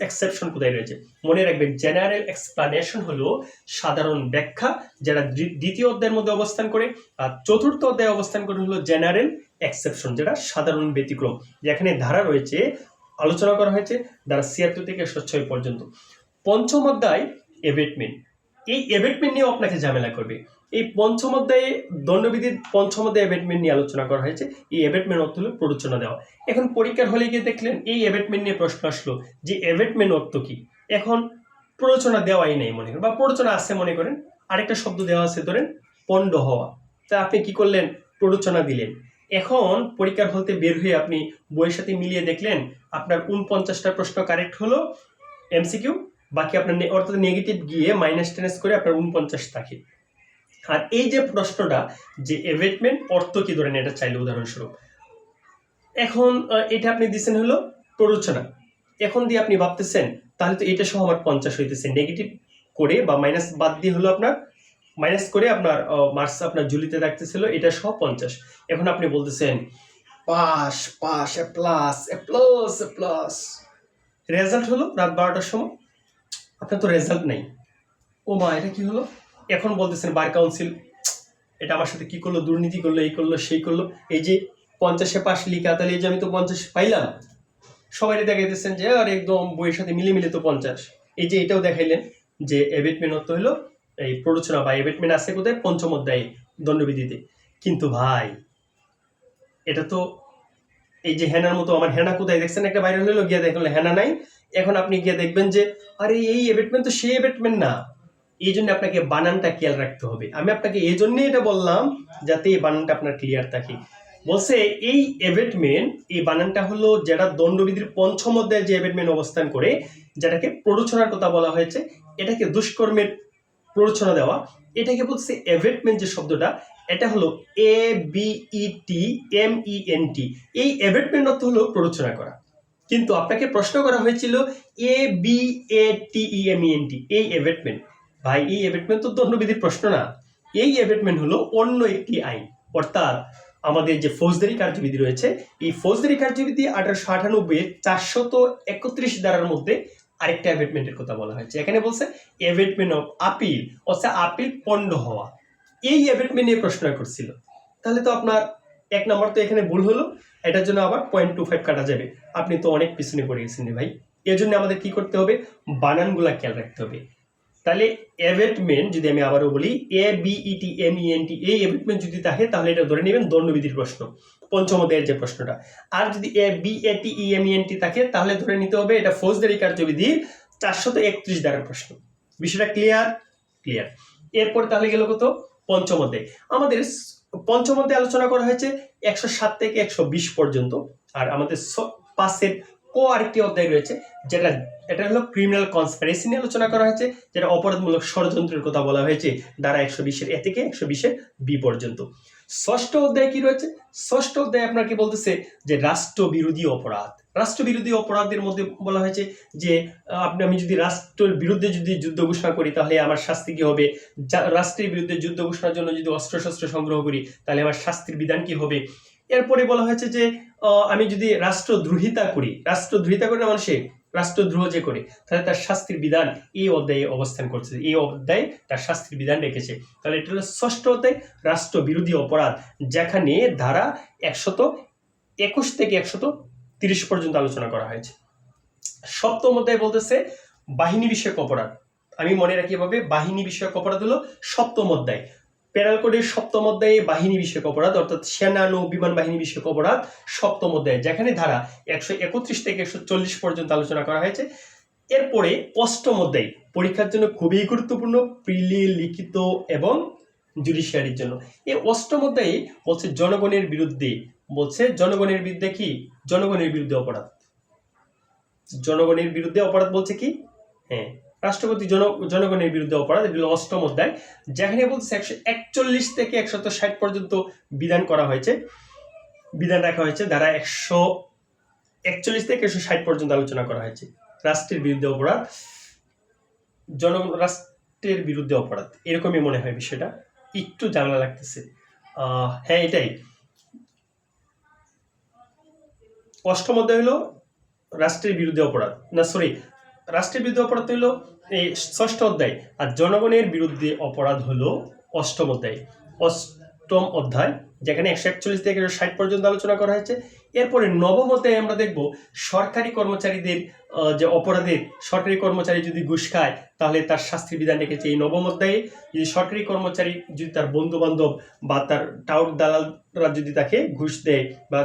[SPEAKER 1] এক্সেপশন কোথায় রয়েছে। মনে রাখবেন, জেনারেল এক্সপ্লানেশন হলো সাধারণ ব্যাখ্যা, যেটা দ্বিতীয় অধ্যায়ের মধ্যে অবস্থান করে, আর চতুর্থ অধ্যায়ে অবস্থান করে হলো জেনারেল এক্সেপশন, যেটা সাধারণ ব্যতিক্রম, যেখানে ধারা রয়েছে আলোচনা করা হয়েছে ধারা 76 থেকে 106 পর্যন্ত। পঞ্চম অধ্যায় এবেটমেন্ট, এই এবেটমেন্ট নিয়েও আপনাকে ঝামেলা করবে। এই পঞ্চম অধ্যায়ে দণ্ডবিধির পঞ্চম অধ্যায়ে এবেটমেন্ট নিয়ে আলোচনা করা হয়েছে। এই এবেটমেন্ট অর্থ হলো প্ররোচনা দেওয়া। এখন পরীক্ষার হলে গিয়ে দেখলেন এই এবেটমেন্ট নিয়ে প্রশ্ন আসলো যে এবেটমেন্ট অর্থ কি। এখন প্ররোচনা দেওয়াই নেই মনে করেন, বা প্ররোচনা আছে মনে করেন, আরেকটা শব্দ দেওয়া আছে ধরেন পণ্ড হওয়া, তা আপনি কি করলেন? প্ররোচনা দিলেন। এখন পরীক্ষার হলতে বের হয়ে আপনি বইয়ের সাথে মিলিয়ে দেখলেন আপনার 49টা প্রশ্ন কারেক্ট হলো এমসিকিউ, বাকি আপনার অর্থাৎ নেগেটিভ গিয়ে -10 করে আপনার 49 থাকে। আর এই যে প্রশ্নটা যে এবেটমেন্ট অর্থ কি, ধরেন এটা চাইলে উদাহরণস্বরূপ, এখন এটা আপনি দিচ্ছেন হলো প্ররোচনা, এখন দিয়ে আপনি ভাবতেছেন তাহলে তো এটা সহ আমার 50 হইতেছে, নেগেটিভ করে বা মাইনাস বাদ দিয়ে হলো আপনার মাইনাস করে আপনার মার্কস আপনার ঝুলিতে রাখতেছিল এটা সহ 50। এখন আপনি বলতেছেন পাস পাস, এ প্লাস, এ প্লাস, এ প্লাস। রেজাল্ট হলো রাত 12টার সময়, আপনার তো রেজাল্ট নেই। ও মা, এটা কি হলো? এখন বলতেছেন বার কাউন্সিল এটা আমার সাথে কি করলো, দুর্নীতি করলো, এই করলো, সেই করলো। এই যে 50-এ পাশ লিখা, তাহলে এই যে আমি তো 50 পাইলাম। সবাই দেখাইতেছেন যে আর একদম বইয়ের সাথে মিলে মিলে তো 50। এই যে এটাও দেখাইলেন যে এবেটমেন্ট অর্থ হলো এই প্ররোচনা বা এবেটমেন্ট আছে কোথায়? পঞ্চম অধ্যায়ে দণ্ডবিধিতে। কিন্তু ভাই, এটা তো এই যে হেনার মতো, আমার হেনা কোথায় দেখছেন? একটা ভাইরাল হলো, গিয়ে দেখলো হেনা নাই। এখন আপনি গিয়ে দেখবেন যে আরে এই এবেটমেন্ট তো সেই এবেটমেন্ট না। এই জন্য আপনাকে বানানটা খেয়াল রাখতে হবে। আমি আপনাকে এই জন্যই এটা বললাম যাতে এই বানানটা আপনার ক্লিয়ার থাকে। বলছে এই এবেটমেন্ট, এই বানানটা হলো যেটা দণ্ডবিধির পঞ্চম অধ্যায়ে যে এবেটমেন্ট অবস্থান করে, যেটাকে প্ররোচনার কথা বলা হয়েছে, এটাকে দুষ্কর্মের প্ররোচনা দেওয়া, এটাকে বলছে এবেটমেন্ট। যে শব্দটা, এটা হলো ABETMENT। এই এবেটমেন্ট অর্থ হলো প্ররোচনা করা। কিন্তু আপনাকে প্রশ্ন করা হয়েছিল ABATEMENT, এই এবেটমেন্ট। ভাই, এই এবেটমেন্ট তো দণ্ডবিধির প্রশ্ন না। এই এবেটমেন্ট হলো অন্য একটি আইন, অর্থাৎ আমাদের যে ফৌজদারি কার্যবিধি রয়েছে, এই ফৌজদারি কার্যবিধি 1898 431 ধারার মধ্যে আরেকটা এবেটমেন্টের কথা বলা হয়েছে। এখানে বলছে এবেটমেন্ট অফ আপিল, অর্থাৎ আপিল পণ্ড হওয়া। এই এবেটমেন্ট নিয়ে প্রশ্ন করছিল। তাহলে তো আপনার 1 নম্বর তো এখানে ভুল হলো, এটার জন্য আবার 0.25 কাটা যাবে। আপনি তো অনেক পিছনে পড়ে গেছেন রে ভাই। এর জন্য আমাদের কি করতে হবে? বানানগুলা খেয়াল রাখতে হবে। তাহলে এবেটমেন্ট যদি আমি আবারও বলি ABETMENT, এই এবেটমেন্ট যদি থাকে তাহলে এটা ধরে নেবেন দণ্ডবিধির প্রশ্ন, পঞ্চম অধ্যায়ের যে প্রশ্নটা। আর যদি ABATEMENT থাকে তাহলে ধরে নিতে হবে এটা ফৌজদারি কার্যবিধির 431 ধারার প্রশ্ন। বিষয়টা ক্লিয়ার? ক্লিয়ার। এরপর তাহলে গেল কত? পঞ্চম অধ্যায়। আমাদের পঞ্চম অধ্যায়ে আলোচনা করা হয়েছে 107 থেকে 120 পর্যন্ত। আর আমাদের 5-এর আরেকটি অধ্যায় রয়েছে, এটা হলো ক্রিমিনাল কনস্পিরেসি নিয়ে আলোচনা করা হয়েছে, যেটা অপরাধমূলক ষড়যন্ত্রের কথা বলা হয়েছে ধারা 120-এর A থেকে 120-এর B পর্যন্ত। ষষ্ঠ অধ্যায় কি রয়েছে? ষষ্ঠ অধ্যায় আপনার কি বলতেছে যে রাষ্ট্রবিরোধী অপরাধ। রাষ্ট্রবিরোধী অপরাধের মধ্যে বলা হয়েছে যে আমি যদি রাষ্ট্রের বিরুদ্ধে যদি যুদ্ধ ঘোষণা করি তাহলে আমার শাস্তি কি হবে, রাষ্ট্রের বিরুদ্ধে যুদ্ধ ঘোষণার জন্য যদি অস্ত্রশস্ত্র সংগ্রহ করি তাহলে আমার শাস্তির বিধান কি হবে। এরপরে বলা হয়েছে যে আমি যদি রাষ্ট্রদ্রোহিতা করি না, মানুষে রাষ্ট্রদ্রোহ যে করে, তাহলে তার শাস্তির বিধান এই অধ্যায়ে অবস্থান করছে, এই অধ্যায়ে তার শাস্তির বিধান রেখেছে। তাহলে এটা হলো ষষ্ঠ অধ্যায়, রাষ্ট্রবিরোধী অপরাধ, যেখানে ধারা 121 থেকে 130 পর্যন্ত আলোচনা করা হয়েছে। সপ্তম অধ্যায় বলতেছে বাহিনী বিষয়ক অপরাধ। আমি মনে রাখি এভাবে, বাহিনী বিষয়ক অপরাধ হলো সপ্তম অধ্যায়। পেনাল কোডের সপ্তম অধ্যায়ে বাহিনী বিষয়ক অপরাধ, অর্থাৎ সেনা নৌ বিমান বাহিনী বিষয়ক অপরাধ সপ্তম অধ্যায়, যেখানে ধারা 131 থেকে 140 পর্যন্ত আলোচনা করা হয়েছে। এরপরে অষ্টম অধ্যায় পরীক্ষার জন্য খুবই গুরুত্বপূর্ণ, প্রিলি, লিখিত এবং জুডিশিয়ারির জন্য। এই অষ্টম অধ্যায়ে বলছে জনগণের বিরুদ্ধে, কি? জনগণের বিরুদ্ধে অপরাধ। জনগণের বিরুদ্ধে অপরাধ বলছে কি? হ্যাঁ, রাষ্ট্রপতি জনগণের বিরুদ্ধে অপরাধ। এটা হলো অষ্টম অধ্যায়, যেখানে বলছে 141 থেকে 160 পর্যন্ত বিধান রাখা হয়েছে। ধারা 141 থেকে 160 পর্যন্ত আলোচনা করা হয়েছে। রাষ্ট্রের বিরুদ্ধে অপরাধ, রাষ্ট্রের বিরুদ্ধে অপরাধ, এরকমই মনে হয় বিষয়টা, একটু জানা লাগতেছে। হ্যাঁ, এটাই অষ্টম অধ্যায় হলো রাষ্ট্রের বিরুদ্ধে অপরাধ, না সরি, রাষ্ট্রের বিরুদ্ধে অপরাধ হলো এই ষষ্ঠ অধ্যায়, আর জনগণের বিরুদ্ধে অপরাধ হলো অষ্টম অধ্যায়। অষ্টম অধ্যায়, যেখানে 141 থেকে 160 পর্যন্ত আলোচনা করা হয়েছে। এরপরে নবম অধ্যায়ে আমরা দেখব সরকারি কর্মচারীদের যে অপরাধের, সরকারি কর্মচারী যদি ঘুষ খায় তাহলে তার শাস্তির বিধান রেখেছে এই নবম অধ্যায়ে। যদি সরকারি কর্মচারী যদি তার বন্ধু বান্ধব বা তার টাউট দালালরা যদি তাকে ঘুষ দেয় বা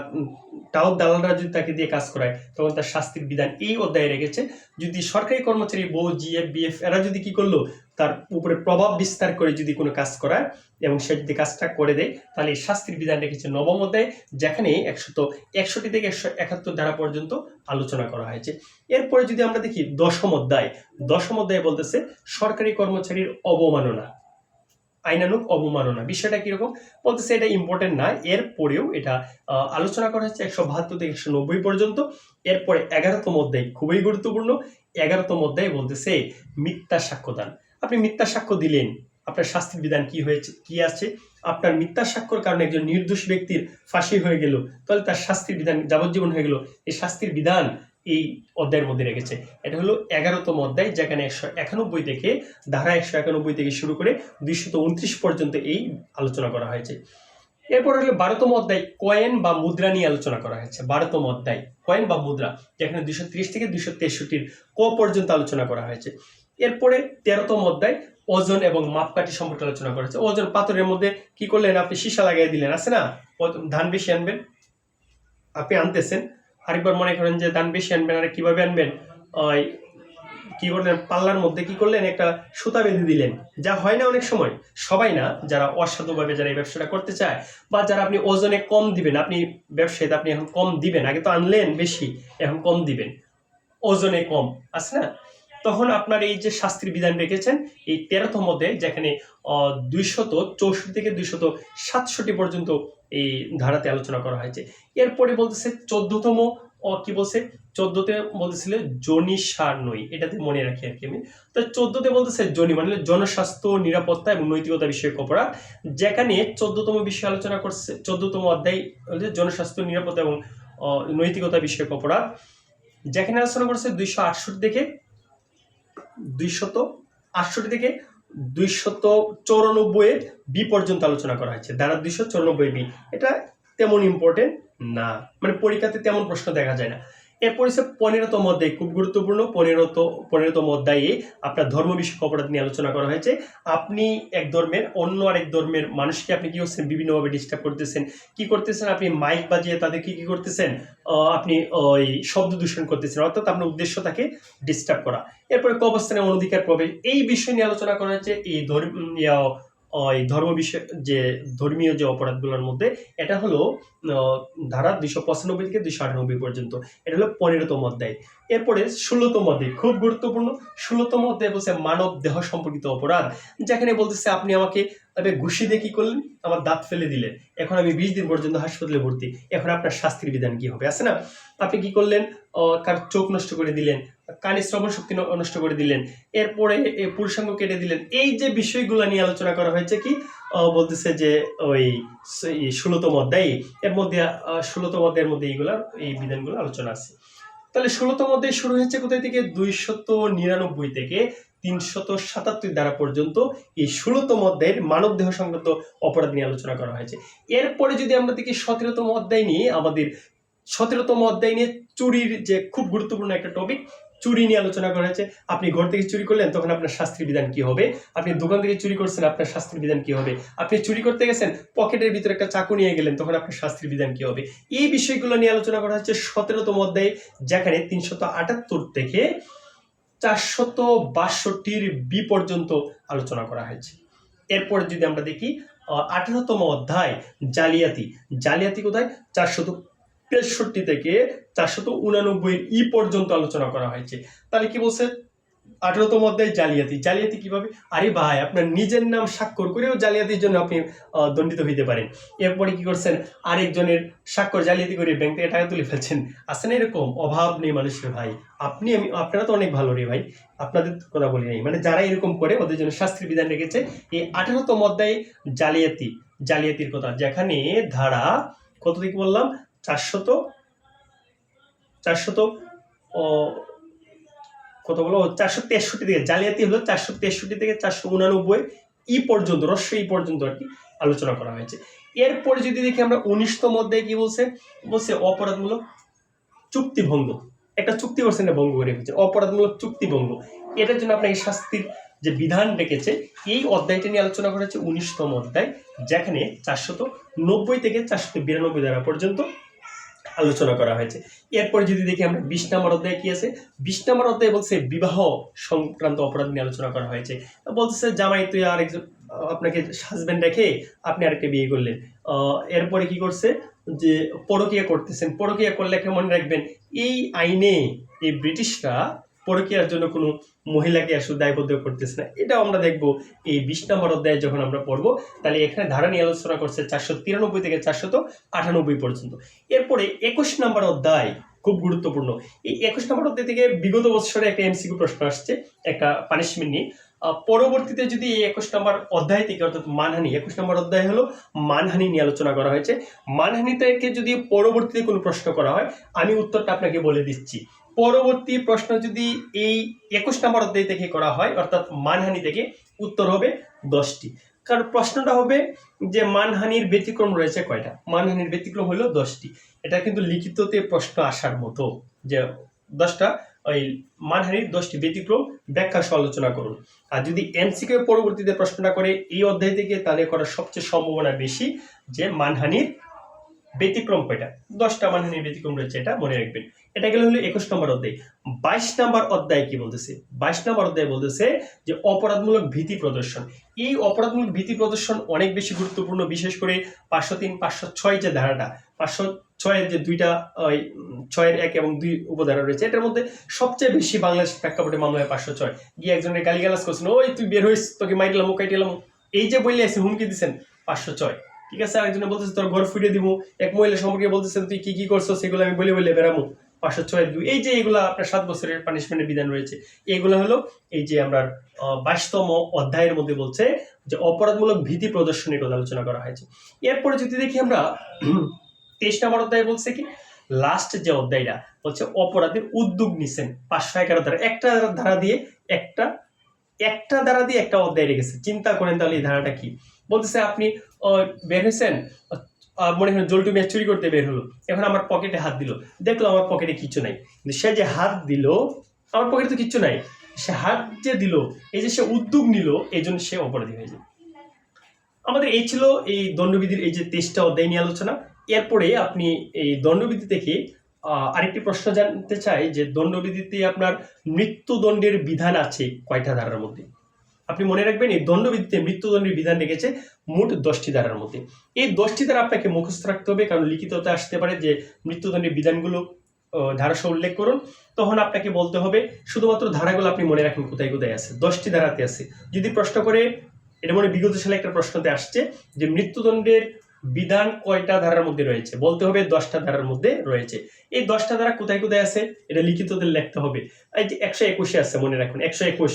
[SPEAKER 1] টাউট দালালরা যদি তাকে দিয়ে কাজ করায়, তখন তার শাস্তির বিধান এই অধ্যায়ে রেখেছে। যদি সরকারি কর্মচারী বউ, জিএফ, বিএফ এরা যদি কি করলো, তার উপরে প্রভাব বিস্তার করে যদি কোনো কাজ করায় এবং সে যদি কাজটা করে দেয়, তাহলে শাস্তির বিধান রেখেছে নবম অধ্যায়ে, যেখানে 161 থেকে 171 ধারা পর্যন্ত আলোচনা করা হয়েছে। এরপরে যদি আমরা দেখি দশম অধ্যায়ে বলতেছে সরকারি কর্মচারীর অবমাননা, আইনানুগ অবমাননা। বিষয়টা কিরকম বলতেছে, এটা ইম্পর্টেন্ট না, এরপরেও এটা আলোচনা করা হচ্ছে 172 থেকে 190 পর্যন্ত। এরপরে 11তম অধ্যায় খুবই গুরুত্বপূর্ণ। 11তম অধ্যায় বলতেছে মিথ্যা সাক্ষ্যদান। আপনি মিথ্যা সাক্ষ্য দিলেন, আপনার শাস্তির বিধান কি হয়েছে, কি আছে। আপনার মিথ্যা সাক্ষ্যর কারণে একজন নির্দোষ ব্যক্তির ফাঁসি হয়ে গেল, তাহলে তার শাস্তির বিধান যাবজ্জীবন হয়ে গেল। এই শাস্তির বিধান এই অধ্যায়ের মধ্যে রেখেছে। এটা হলো 11তম অধ্যায়, যেখানে 191 থেকে ধারা 191 থেকে শুরু করে 229 পর্যন্ত এই আলোচনা করা হয়েছে। এরপর হলো 12তম অধ্যায়, কয়েন বা মুদ্রা নিয়ে আলোচনা করা হয়েছে। 12তম অধ্যায় কয়েন বা মুদ্রা, যেখানে 230 থেকে 263 ক পর্যন্ত আলোচনা করা হয়েছে। এরপরে 13তম অধ্যায় ওজন এবং মাপকাঠি সম্পর্কে আলোচনা করা হয়েছে। ওজন, পাথরের মধ্যে কি করলেন আপনি, সীসা লাগিয়ে দিলেন, আছে না, ধান বেশি আনবেন, আপনি আনতেছেন, আরেকবার মনে করেন যে ধান বেশি আনবেন, আর কিভাবে আনবেন, কি করলেন, পাল্লার মধ্যে কি করলেন, একটা সুতা বেঁধে দিলেন। যা হয় না অনেক সময়, সবাই না, যারা অসাধুভাবে যারা এই ব্যবসাটা করতে চায়, বা যারা আপনি ওজনে কম দিবেন, আপনি ব্যবসায়ীতে আপনি এখন কম দিবেন, আগে তো আনলেন বেশি, এখন কম দিবেন, ওজনে কম, আছে না, তখন আপনার এই যে শাস্তির বিধান রেখেছেন এই 13তম অধ্যায়ে, যেখানে 264 থেকে 267 পর্যন্ত এই ধারাতে আলোচনা করা হয়েছে। এরপরে বলতেছে 14তম, কি বলছে, 14তে বলতেছিল জনি সার নই, এটাতে মনে রাখি আর কি আমি। তো 14তে বলতেছে জনি মানে জনস্বাস্থ্য, নিরাপত্তা এবং নৈতিকতা বিষয়ক অপরাধ, যেখানে 14তম বিষয় আলোচনা করছে। 14তম অধ্যায় জনস্বাস্থ্য, নিরাপত্তা এবং নৈতিকতা বিষয়ক অপরাধ, যেখানে আলোচনা করছে 268 থেকে 294 বি পর্যন্ত আলোচনা করা হয়েছে। ধারা 294 বি, এটা তেমন ইম্পর্টেন্ট না, মানে পরীক্ষাতে তেমন প্রশ্ন দেখা যায় না। এরপর হচ্ছে 15তম অধ্যায়, খুব গুরুত্বপূর্ণ। 15তম অধ্যায়ে আপনার ধর্ম বিষয়ক অপরাধ নিয়ে আলোচনা করা হয়েছে। আপনি এক ধর্মের অন্য আরেক ধর্মের মানুষকে আপনি কি করছেন, বিভিন্নভাবে ডিস্টার্ব করতেছেন। কি করতেছেন, আপনি মাইক বাজিয়ে তাদেরকে কি করতেছেন, আপনি ওই শব্দ দূষণ করতেছেন, অর্থাৎ আপনার উদ্দেশ্য তাকে ডিস্টার্ব করা। এরপরে কবরস্থানে অনধিকার প্রবেশ, এই বিষয় নিয়ে আলোচনা করা হয়েছে। এই ধর্ম বিষয় যে ধর্মীয় যে অপরাধগুলোর মধ্যে, এটা হলো ধারা 295 থেকে 298 পর্যন্ত, এটা হলো 15তম অধ্যায়। এরপরে 16তম অধ্যায়, খুব গুরুত্বপূর্ণ। 16তম অধ্যায় বলছে মানব দেহ সম্পর্কিত অপরাধ, যেখানে বলতেছে আপনি আমাকে ঘুষি দিয়ে কি করলেন, আমার দাঁত ফেলে দিলেন, এখন আমি 20 দিন পর্যন্ত হাসপাতালে ভর্তি, এখন আপনার শাস্তির বিধান কি হবে, আছে না। আপনি কি করলেন, কার চোখ নষ্ট করে দিলেন, কানে শ্রবণ শক্তি নষ্ট করে দিলেন, এরপরে পুরুষাঙ্গ কেটে দিলেন। এই যে বিষয়গুলো নিয়ে আলোচনা করা হয়েছে, কি বলতেছে যে ওই 16তম অধ্যায়, এর মধ্যে 16তম অধ্যায়ের মধ্যে এই বিধানগুলো আলোচনা আছে। তাহলে 16তম অধ্যায় শুরু হয়েছে কোথায় থেকে, 299 থেকে 377 ধারা পর্যন্ত এই 16তম অধ্যায়ের মানব দেহ সংক্রান্ত অপরাধ নিয়ে আলোচনা করা হয়েছে। এরপরে যদি আমরা দেখি 17তম অধ্যায় নিয়ে, আমাদের 17তম অধ্যায় নিয়ে চুরির যে খুব গুরুত্বপূর্ণ একটা টপিক, চুরি নিয়ে আলোচনা করা হয়েছে। আপনি ঘর থেকে চুরি করলেন, তখন আপনার শাস্তির বিধান কি হবে। আপনি দোকান থেকে চুরি করছেন, আপনার শাস্তির বিধান কি হবে। আপনি চুরি করতে গেছেন, পকেটের ভিতরে একটা চাকু নিয়ে গেলেন, তখন আপনার শাস্তির বিধান কি হবে। এই বিষয়গুলো নিয়ে আলোচনা করা হচ্ছে 17তম অধ্যায়ে, যেখানে 378 থেকে 462 বি পর্যন্ত আলোচনা করা হয়েছে। এরপরে যদি আমরা দেখি 18তম অধ্যায় জালিয়াতি, জালিয়াতি কোথায়, 463 থেকে 489 ই পর্যন্ত আলোচনা করা হয়েছে। তাহলে কি বলছে, 18তম অধ্যায় জালিয়াতি, জালিয়াতি কিভাবে, আরে ভাই আপনার নিজের নাম স্বাক্ষর করেও জালিয়াতির জন্য আপনি দণ্ডিত হইতে পারেন। এরপরে কি করছেন, আরেকজনের স্বাক্ষর জালিয়াতি করে ব্যাংক থেকে টাকা তুলে ফেলছেন, আসেন এরকম, অভাব নেই মানুষের ভাই। আপনারা তো অনেক ভালো রে ভাই, আপনাদের কথা বলি নাই, মানে যারা এরকম করে ওদের জন্য শাস্তির বিধান রেখেছে। এই 18তম অধ্যায়ে জালিয়াতির কথা, যেখানে ধারা কত থেকে বললাম, 400 কত বলো, 463 থেকে, জালিয়াতি হলো 463 থেকে 489 ই পর্যন্ত, ই পর্যন্ত আর কি আলোচনা করা হয়েছে। এরপরে যদি দেখি আমরা 19তম অধ্যায়ে কি বলছে অপরাধমূলক চুক্তিভঙ্গ, একটা চুক্তি করছেন, ভঙ্গ করে ফেলছে, অপরাধমূলক চুক্তিভঙ্গ, এটার জন্য আপনার এই শাস্তির যে বিধান রেখেছে, এই অধ্যায়টা নিয়ে আলোচনা করা হচ্ছে 19তম অধ্যায়, যেখানে 490 থেকে 492 ধারা পর্যন্ত আলোচনা করা হয়েছে। এরপরে যদি দেখি আমরা 20 নম্বর অধ্যায়ে কি আছে, 20 নম্বর অধ্যায়ে বলছে বিবাহ সংক্রান্ত অপরাধ নিয়ে আলোচনা করা হয়েছে। বলতেছে জামাই তুই আরেকজন, আপনাকে হাজবেন্ড রেখে আপনি আরেকটা বিয়ে করলেন, এরপরে কি করছে, যে পরকীয়া করতেছেন, পরকীয়া করলে মনে রাখবেন, এই আইনে এই ব্রিটিশরা পরকীয়ার জন্য কোনো মহিলাকে আসলে দায়বদ্ধ করতেছে না। এটাও আমরা দেখবো এই 20 নম্বর অধ্যায়ে যখন আমরা পড়বো। তাহলে এখানে ধারা নিয়ে আলোচনা করছে 493 থেকে 498 পর্যন্ত। এরপরে 21 নম্বর অধ্যায় খুব গুরুত্বপূর্ণ। এই 21 নম্বর অধ্যায় থেকে বিগত বছরে একটা এমসিকিউ প্রশ্ন আসছে, একটা পানিশমেন্ট নিয়ে। পরবর্তীতে যদি এই 21 নম্বর অধ্যায় থেকে অর্থাৎ মানহানি 21 নম্বর অধ্যায় হলো মানহানি নিয়ে আলোচনা করা হয়েছে। মানহানি থেকে যদি পরবর্তীতে কোনো প্রশ্ন করা হয় আমি উত্তরটা আপনাকে বলে দিচ্ছি। পরবর্তী প্রশ্ন যদি এই 21 নম্বর অধ্যায় থেকে করা হয় অর্থাৎ মানহানি থেকে, উত্তর হবে 10টি। কারণ প্রশ্নটা হবে যে মানহানির ব্যতিক্রম রয়েছে কয়টা। মানহানির ব্যতিক্রম হলো 10টি। এটা কিন্তু লিখিততে প্রশ্ন আসার মতো যে 10টা ওই মানহানির 10টি ব্যতিক্রম ব্যাখ্যা সহ আলোচনা করুন। আর যদি এমসিকিউ পরবর্তীতে প্রশ্নটা করে এই অধ্যায় থেকে, তাহলে করার সবচেয়ে সম্ভাবনা বেশি যে মানহানির ব্যতিক্রম কয়টা, 10টা মানহানির ব্যতিক্রম রয়েছে, এটা মনে রাখবেন। এটা গেলে হলো 21 নম্বর অধ্যায়। 22 নম্বর অধ্যায় কি বলতেছে? 22 নম্বর অধ্যায় বলতেছে যে অপরাধমূলক ভীতি প্রদর্শন। এই অপরাধমূলক ভীতি প্রদর্শন অনেক বেশি গুরুত্বপূর্ণ, বিশেষ করে 503, 506 যে ধারাটা, 506 এর যে দুইটা 6-1 এবং 2 উপধারা রয়েছে, এটার মধ্যে সবচেয়ে বেশি বাংলাদেশ প্রেক্ষাপটে মামলা হয় 506। গিয়ে একজনের গালিগালাজ করছেন, ওই তুই বের হইস, তোকে মাইরিলাম কাইটিলাম, এই যে বললে আছে হুমকি দিচ্ছেন 506। ঠিক আছে, আরেকজনে বলতেছে তোর ঘর ফুটিয়ে দিব, এক মহিলা সম্পর্কে বলতেছেন তুই কি কি করছো সেগুলো আমি বলে বলে বেড়ামো 506-2। এই যে এগুলা আপনার 7 বছরের পানিশমেন্টের বিধান রয়েছে, এগুলো হলো এই যে আমরা 22তম অধ্যায়ের মধ্যে বলছে যে অপরাধমূলক ভীতি প্রদর্শনের কথা আলোচনা করা হয়েছে। এরপরে যদি দেখি আমরা 23 নম্বর অধ্যায় বলছে কি, লাস্ট যে অধ্যায়টা বলছে অপরাধের উদ্যোগ নিছেন 511 ধারা। একটা ধারা দিয়ে একটা অধ্যায় রেখেছে। চিন্তা করেন তাহলে এই ধারাটা কি বলতেছে। আপনি বের হয়েছেন, মনে করেন জল্টু ম্যাচ চুরি করতে বের হলো, এখন আমার পকেটে হাত দিল, দেখলো আমার পকেটে কিচ্ছু নাই, কিন্তু সে যে হাত দিল, আমার পকেটে তো কিচ্ছু নাই, সে হাত যে দিল, এই যে সে উদ্যোগ নিল, এই জন্য সে অপরাধী হয়ে যায়। আমাদের এই ছিল এই দণ্ডবিধির এই যে 23টা অধ্যায় নিয়ে আলোচনা। এরপরে আপনি এই দণ্ডবিধি থেকে আরেকটি প্রশ্ন জানতে চাই যে দণ্ডবিধিতে আপনার মৃত্যুদণ্ডের বিধান আছে কয়টা ধারার মধ্যে। আপনি মনে রাখবেন এই দণ্ডবিধিতে মৃত্যুদণ্ডের বিধান রেখেছে মোট 10টি ধারার মধ্যে। এই 10টি ধারা আপনাকে মুখস্থ রাখতে হবে, কারণ লিখিততে আসতে পারে যে মৃত্যুদণ্ডের বিধানগুলো ধারাসহ উল্লেখ করুন। তখন আপনাকে বলতে হবে শুধুমাত্র ধারাগুলো আপনি মনে রাখেন কোথায় কোথায় আছে। 10টি ধারাতে আছে। যদি প্রশ্ন করে, এটা মনে বিগত সালে একটা প্রশ্নতে আসছে যে মৃত্যুদণ্ডের বিধান কয়টা ধারার মধ্যে রয়েছে, বলতে হবে 10টা ধারার মধ্যে রয়েছে। এই 10টা ধারা কোথায় কোথায় আছে এটা লিখিততে লিখতে হবে। এই যে 121 আছে, মনে রাখুন 121